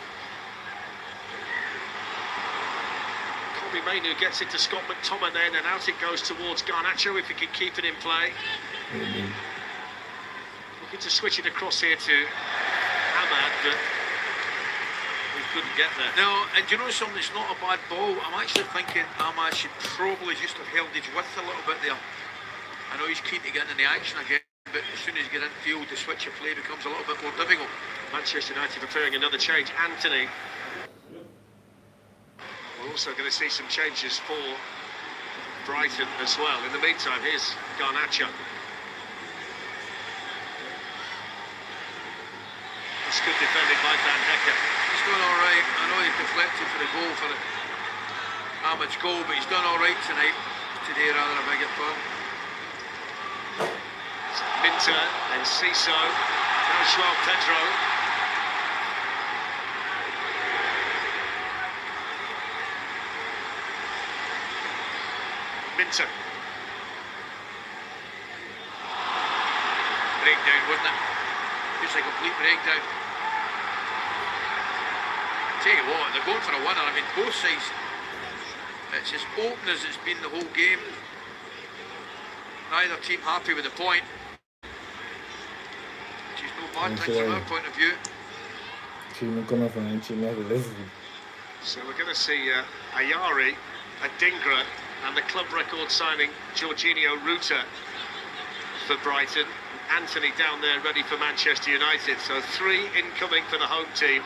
Mainu gets it to Scott McTominay, and out it goes towards Garnacho if he can keep it in play. Looking to switch it across here to Ahmad, but we couldn't get there. No, and do you know something? It's not a bad ball. I'm actually thinking Ahmad should probably just have held his width a little bit there. I know he's keen to get into the action again, but as soon as you get in field, the switch of play becomes a little bit more difficult. Manchester United preparing another change. Anthony. We're also going to see some changes for Brighton as well. In the meantime, here's Garnacho. It's good defending by Van Hecker. He's done all right. I know he deflected for the goal, for Ahmed's goal, but he's done all right today, rather, I beg your pardon. Minter and Ciso. Now João Pedro. Minter. Breakdown, wasn't it? Just a complete breakdown. Tell you what, they're going for a winner. I mean, both sides. It's as open as it's been the whole game. Neither team happy with the point. Which is no bad thing from our point of view. So we're going to see Ayari, Adingra, and the club record signing Jorginho Ruta for Brighton. Anthony down there ready for Manchester United. So 3 incoming for the home team.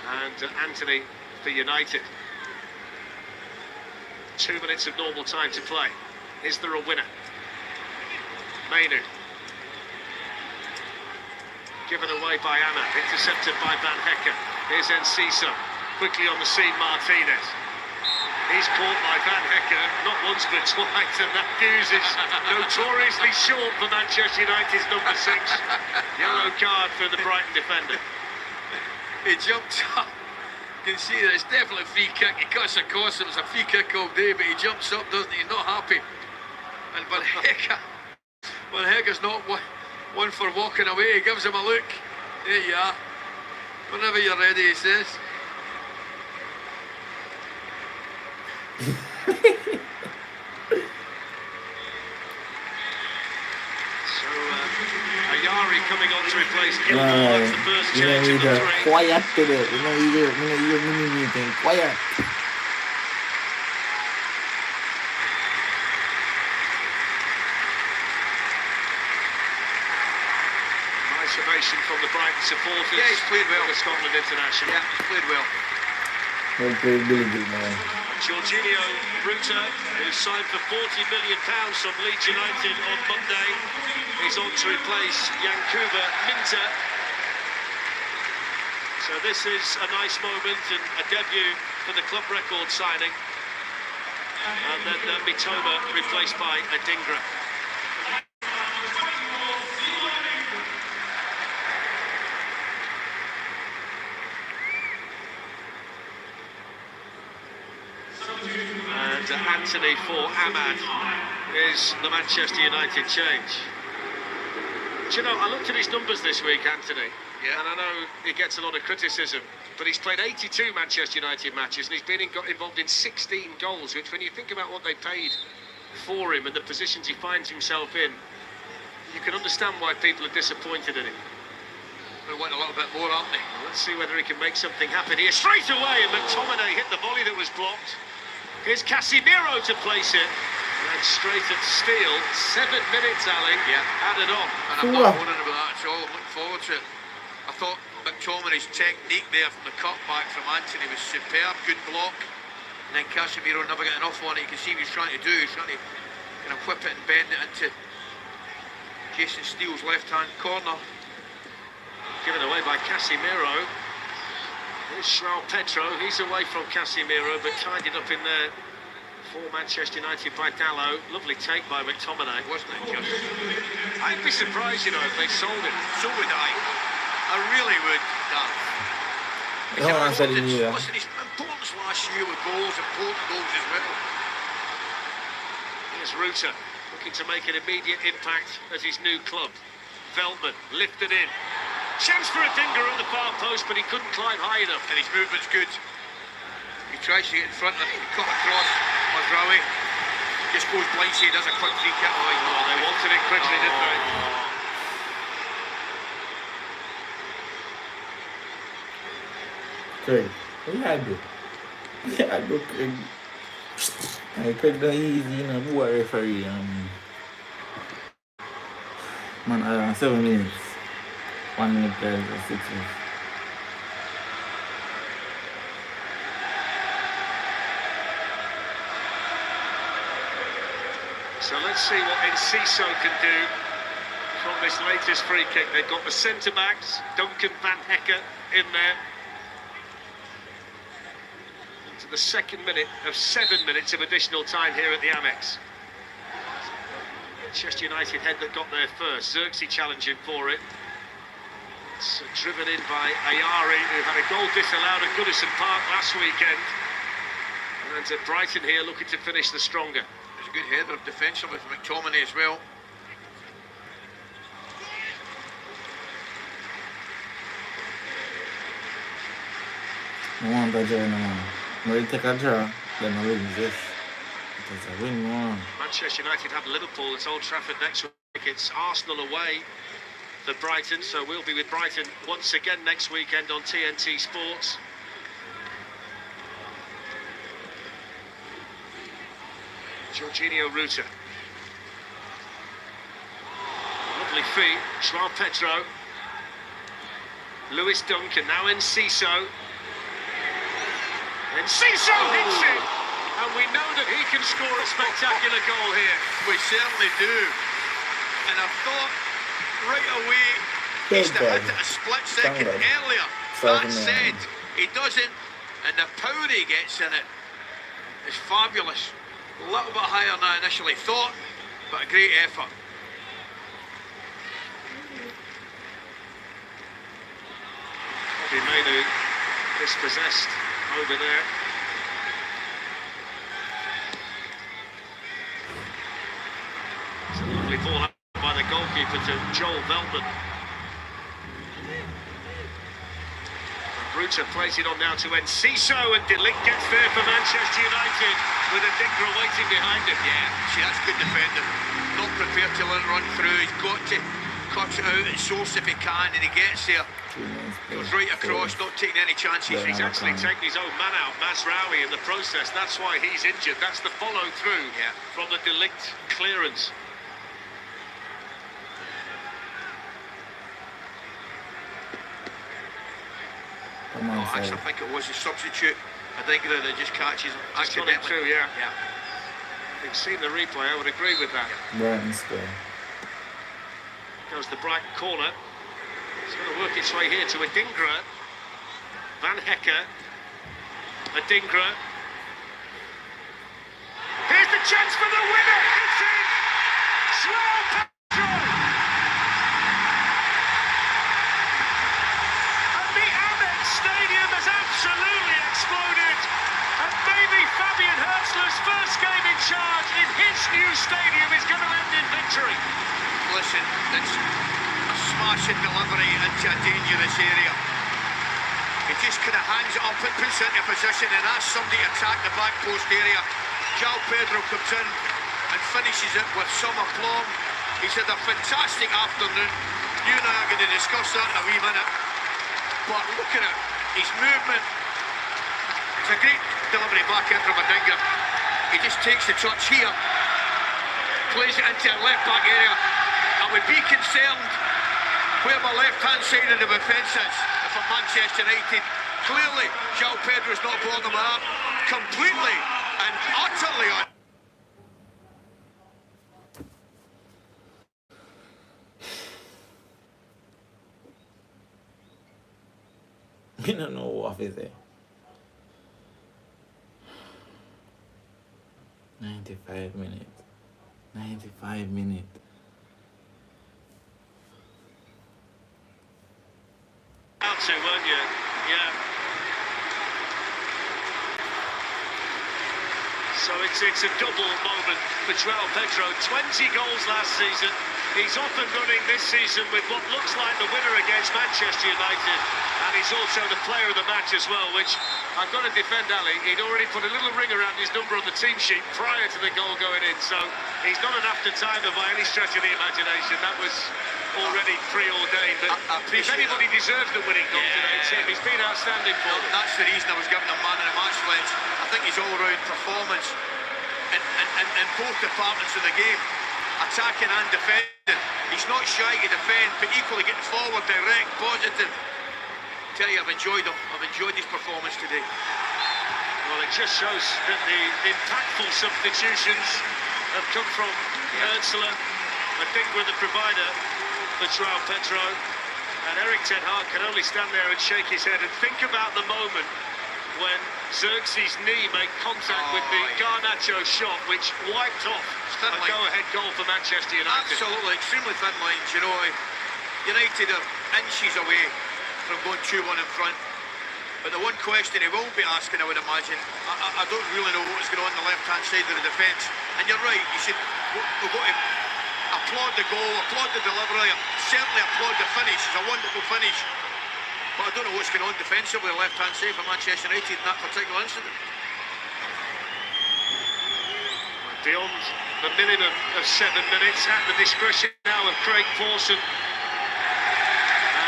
And Anthony for United. 2 minutes of normal time to play. Is there a winner? Mainu. Given away by Anna. Intercepted by Van Hecker. Here's Enciso. Quickly on the scene, Martinez. He's caught by Van Hecker, not once but twice, and that fuse is notoriously short for Manchester United's number 6. Yellow card for the Brighton defender. He jumped up. You can see that it's definitely a free kick. He cuts across him. It's a free kick all day, but he jumps up, doesn't he? He's not happy. And Van Hecker's not one for walking away. He gives him a look. There you are. Whenever you're ready, he says. Ayari coming on to replace Gilmore. That's the first change in the 3. Quiet today. You quiet. Nice ovation from the Brighton supporters. Yeah, he's played well. The Scotland international. Yeah, he's played well. Well played, really good, man. Jorginho Ruta, who signed for £40 million from Leeds United on Monday, is on to replace Yankuba Minter. So this is a nice moment and a debut for the club record signing. And then Mitoma replaced by Adingra. And Anthony for Ahmad is the Manchester United change. Do you know, I looked at his numbers this week, Anthony, and I know he gets a lot of criticism, but he's played 82 Manchester United matches and he's been involved in 16 goals, which when you think about what they paid for him and the positions he finds himself in, you can understand why people are disappointed in him. They want a little bit more, aren't they? Well, let's see whether he can make something happen here. Straight away, and McTominay hit the volley that was blocked. Here's Casemiro to place it. And straight at Steele. 7 minutes, Ali. Yeah. Added on. And I'm not moaning about that at all. I'm looking forward to it. I thought McTominay's technique there from the cutback from Anthony was superb. Good block. And then Casemiro never getting off on it. You can see what he's trying to do. He's trying to kind of whip it and bend it into Jason Steele's left-hand corner. Given away by Casemiro. Here's João Pedro. He's away from Casemiro, but tied it up in there for Manchester United by Dallo. Lovely take by McTominay, Wasn't it just? I'd be surprised, if they sold him. So would I. I really would, Dan. No, I said it either. Listen, his importance last year with goals, important goals as well. Here's Ruta, looking to make an immediate impact at his new club. Veltman lifted in. Chance for a dinger on the far post, but he couldn't climb high enough. And his movement's good. He tries to get in front and he cut across. Mazraoui just goes blindside, does a quick free kick. Oh, they wanted it quickly, didn't they? Craig, what you had to do? Yeah, I do Craig. Craig done easy, you know, boy referee. Man, 7 minutes. 1 minute players or 6 minutes. So let's see what Enciso can do from this latest free kick. They've got the centre-backs, Duncan Van Hecker in there. To the second minute of 7 minutes of additional time here at the Amex. Manchester United head that got there first. Xerxes challenging for it. It's driven in by Ayari, who had a goal disallowed at Goodison Park last weekend. And Brighton here looking to finish the stronger. There's a good header defensively from McTominay as well. I want a draw now. When take a draw, then I win this. It's a win more. Manchester United have Liverpool at Old Trafford next week. It's Arsenal away for Brighton, so we'll be with Brighton once again next weekend on TNT Sports. Jorginho Ruta. Lovely feet, João Pedro. Lewis Duncan, now Enciso. Enciso hits it! And we know that he can score a spectacular goal here. We certainly do. And I thought right away he's to hit it a split second earlier. That said, he doesn't, and the power he gets in it is fabulous. A little bit higher than I initially thought, but a great effort. Bobby Mainu dispossessed over there. It's a lovely ball up by the goalkeeper to Joel Veltman. Ruta plays it on now to Enciso, and De Ligt gets there for Manchester United with a Dingra waiting behind him. Yeah, see, that's good defending. Not prepared to let it run through. He's got to cut it out at source if he can, and he gets there. Goes right across, not taking any chances. He's actually taken his own man out, Mazraoui, in the process. That's why he's injured. That's the follow-through from the De Ligt clearance. Actually, I think it was a substitute. I think that it just catches him accidentally. Through, yeah. Having seen the replay, I would agree with that. Brighton score. Goes the Brighton corner. It's going to work its way here to a Dingra. Van Hecker. A Dingra. Here's the chance for the winner. It's in. João Pedro. And the Amex Stadium has absolutely exploded. And maybe Fabian Hurtzler's first game in charge in his new stadium is going to end in victory. Listen, it's a smashing delivery into a dangerous area. He just kind of hands it up and puts it into position and asks somebody to attack the back post area. João Pedro comes in and finishes it with some aplomb. He's had a fantastic afternoon. You and I are going to discuss that in a wee minute. But look at it, his movement. It's a great delivery back in from a Dingra. He just takes the touch here, plays it into the left back area. I would be concerned where my left-hand side of the defence is if I'm Manchester United. Clearly, João Pedro's not blown them out completely and utterly on. I don't know what is it. 95 minutes. 95 minutes. Out to, weren't you? Yeah. So it's a double moment for João Pedro. 20 goals last season. He's off and running this season with what looks like the winner against Manchester United. And he's also the player of the match as well, which I've got to defend Ali. He'd already put a little ring around his number on the team sheet prior to the goal going in. So he's not an after-timer by any stretch of the imagination. That was already preordained. But if anybody deserves the winning goal today, it's him. He's been outstanding for them. That's the reason I was giving him man of the match, Fletch. I think his all-round performance in both departments of the game, attacking and defending. He's not shy to defend, but equally getting forward, direct, positive. I tell you, I've enjoyed him. I've enjoyed his performance today. Well, it just shows that the impactful substitutions have come from Hurtzler, Adingra, the provider for João Pedro, and Erik ten Hag can only stand there and shake his head and think about the moment when Xerxes' knee made contact with the Garnacho shot, which wiped off a go-ahead goal for Manchester United. Absolutely, extremely thin lines, you know. United are inches away from going 2-1 in front. But the one question he will be asking, I would imagine, I don't really know what's going on the left-hand side of the defence. And you're right, we've got to applaud the goal, applaud the delivery, certainly applaud the finish. It's a wonderful finish. But I don't know what's going on defensively on the left-hand side for Manchester United in that particular incident. Beyond the minimum of 7 minutes, at the discretion now of Craig Pawson.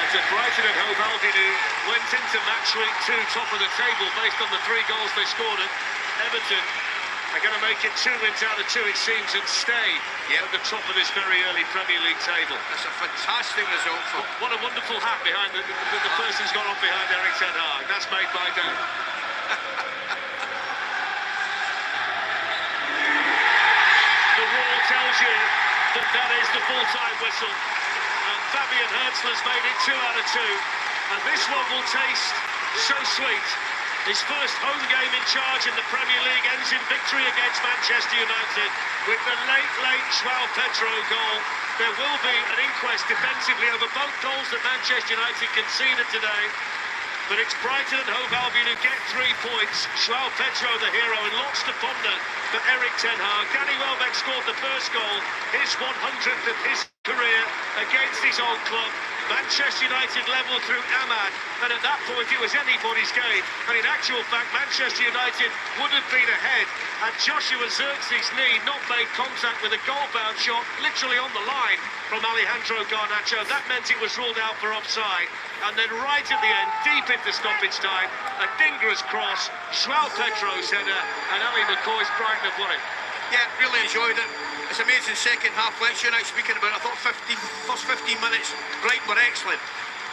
And Brighton and Hove Albion, who went into match week 2 top of the table based on the 3 goals they scored at Everton, are going to make it 2 wins out of 2, it seems, and stay at the top of this very early Premier League table. That's a fantastic result for... What a wonderful hat behind the person's got on behind Erik ten Hag. That's made by day. The wall tells you that is the full-time whistle. And Fabian Hurtzler's made it 2 out of 2. And this one will taste so sweet. His first home game in charge in the Premier League ends in victory against Manchester United with the late João Pedro goal. There will be an inquest defensively over both goals that Manchester United conceded today. But it's Brighton and Hove Albion who get 3 points. João Pedro the hero, and lots to ponder for Erik ten Hag. Danny Welbeck scored the first goal, his 100th of his career against his old club. Manchester United level through Ahmad, and at that point it was anybody's game. And in actual fact, Manchester United would have been ahead had Joshua Xerxes' knee not made contact with a goal-bound shot literally on the line from Alejandro Garnacho. That meant it was ruled out for offside. And then right at the end, deep into stoppage time, Adingra's cross, João Pedro's header, and Ali McCoy's Brighton have won it. Yeah, really enjoyed it. It's amazing second half. Like United speaking about, I thought first 15 minutes, Brighton were excellent.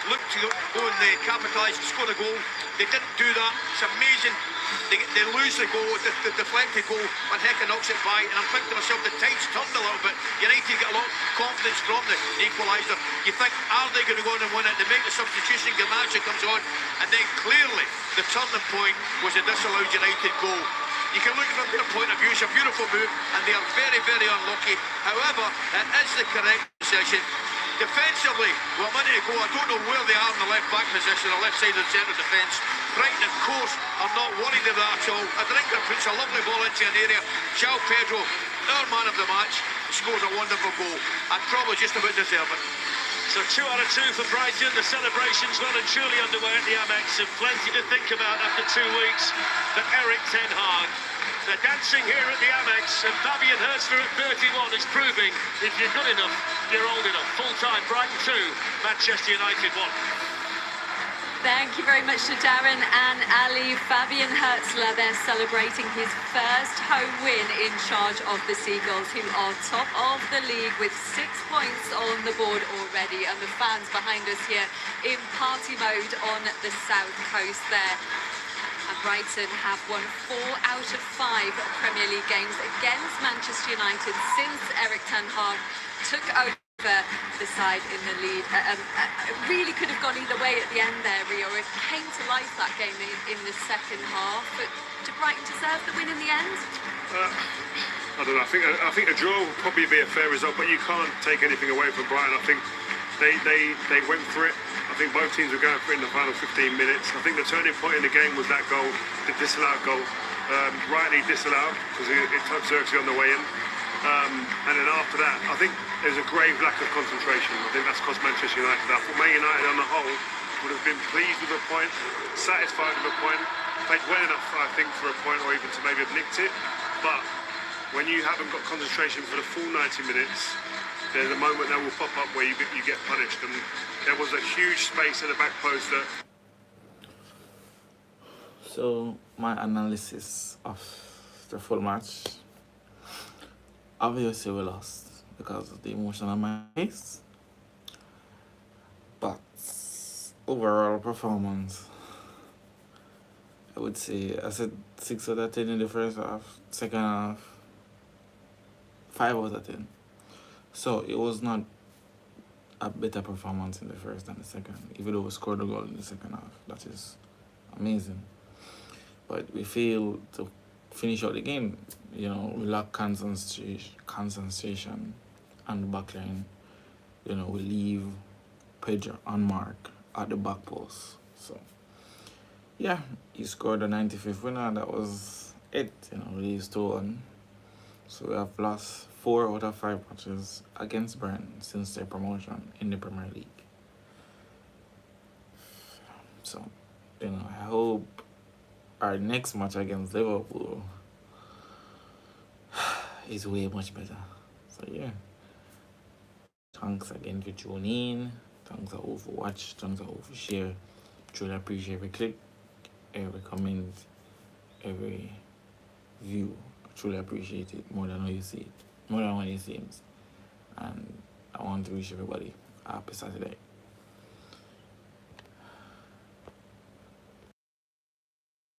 Looked to go and they capitalised, scored a goal. They didn't do that. It's amazing. They lose the goal, the deflected goal, and Hecka knocks it by. And I'm thinking to myself, the tide's turned a little bit. United get a lot of confidence from the equaliser. You think, are they going to go on and win it? They make the substitution, Garnacho comes on, and then clearly the turning point was a disallowed United goal. You can look from their point of view, it's a beautiful move, and they are very, very unlucky. However, it is the correct decision. Defensively, well, a minute ago, I don't know where they are in the left-back position, the left side of the centre defence. Brighton, of course, are not worried about that at all. Adingra puts a lovely ball into an area. João Pedro, our man of the match, scores a wonderful goal, and probably just about deserve it. So 2 out of 2 for Brighton. The celebrations well and truly underway at the Amex, and plenty to think about after 2 weeks for Erik ten Hag. They're dancing here at the Amex, and Fabian Hurtzler at 31 is proving if you're good enough, you're old enough. Full-time, Brighton 2, Manchester United 1. Thank you very much to Darren and Ali. Fabian Hurtzler, they're celebrating his first home win in charge of the Seagulls, who are top of the league with 6 points on the board already. And the fans behind us here in party mode on the south coast there. And Brighton have won 4 out of 5 Premier League games against Manchester United since Erik ten Hag took over the side in the lead. It really could have gone either way at the end there, Rio. It came to life, that game, in the second half. But did Brighton deserve the win in the end? I don't know. I think a draw would probably be a fair result, but you can't take anything away from Brighton. I think they went for it. I think both teams were going for it in the final 15 minutes. I think the turning point in the game was that goal, the disallowed goal. Rightly disallowed because it touched Xerxes on the way in. And then after that, I think there's a grave lack of concentration. I think that's cost Manchester United. I thought Man United on the whole would have been pleased with a point, satisfied with a point, played well enough, I think, for a point or even to maybe have nicked it. But when you haven't got concentration for the full 90 minutes, there's a moment that will pop up where you get punished. And there was a huge space in the back post that... So, my analysis of the full match, obviously we lost because of the emotion on my face, but overall performance, I would say, I said 6 out of 10 in the first half, second half, 5 out of 10. So it was not a better performance in the first than the second, even though we scored a goal in the second half. That is amazing. But we failed to finish out the game. You know, we lack concentration on the back line. You know, we leave Pedro on mark at the back post. So, yeah, he scored the 95th winner. That was it. You know, we leave 2-1. So we have lost 4 out of 5 matches against Brighton since their promotion in the Premier League. So, you know, I hope our next match against Liverpool is way much better. So yeah. Thanks again for tuning in. Thanks all for watch. Thanks all for share. Truly appreciate every click, every comment, every view. I truly appreciate it more than how you see it. More than what it seems. And I want to wish everybody a happy Saturday.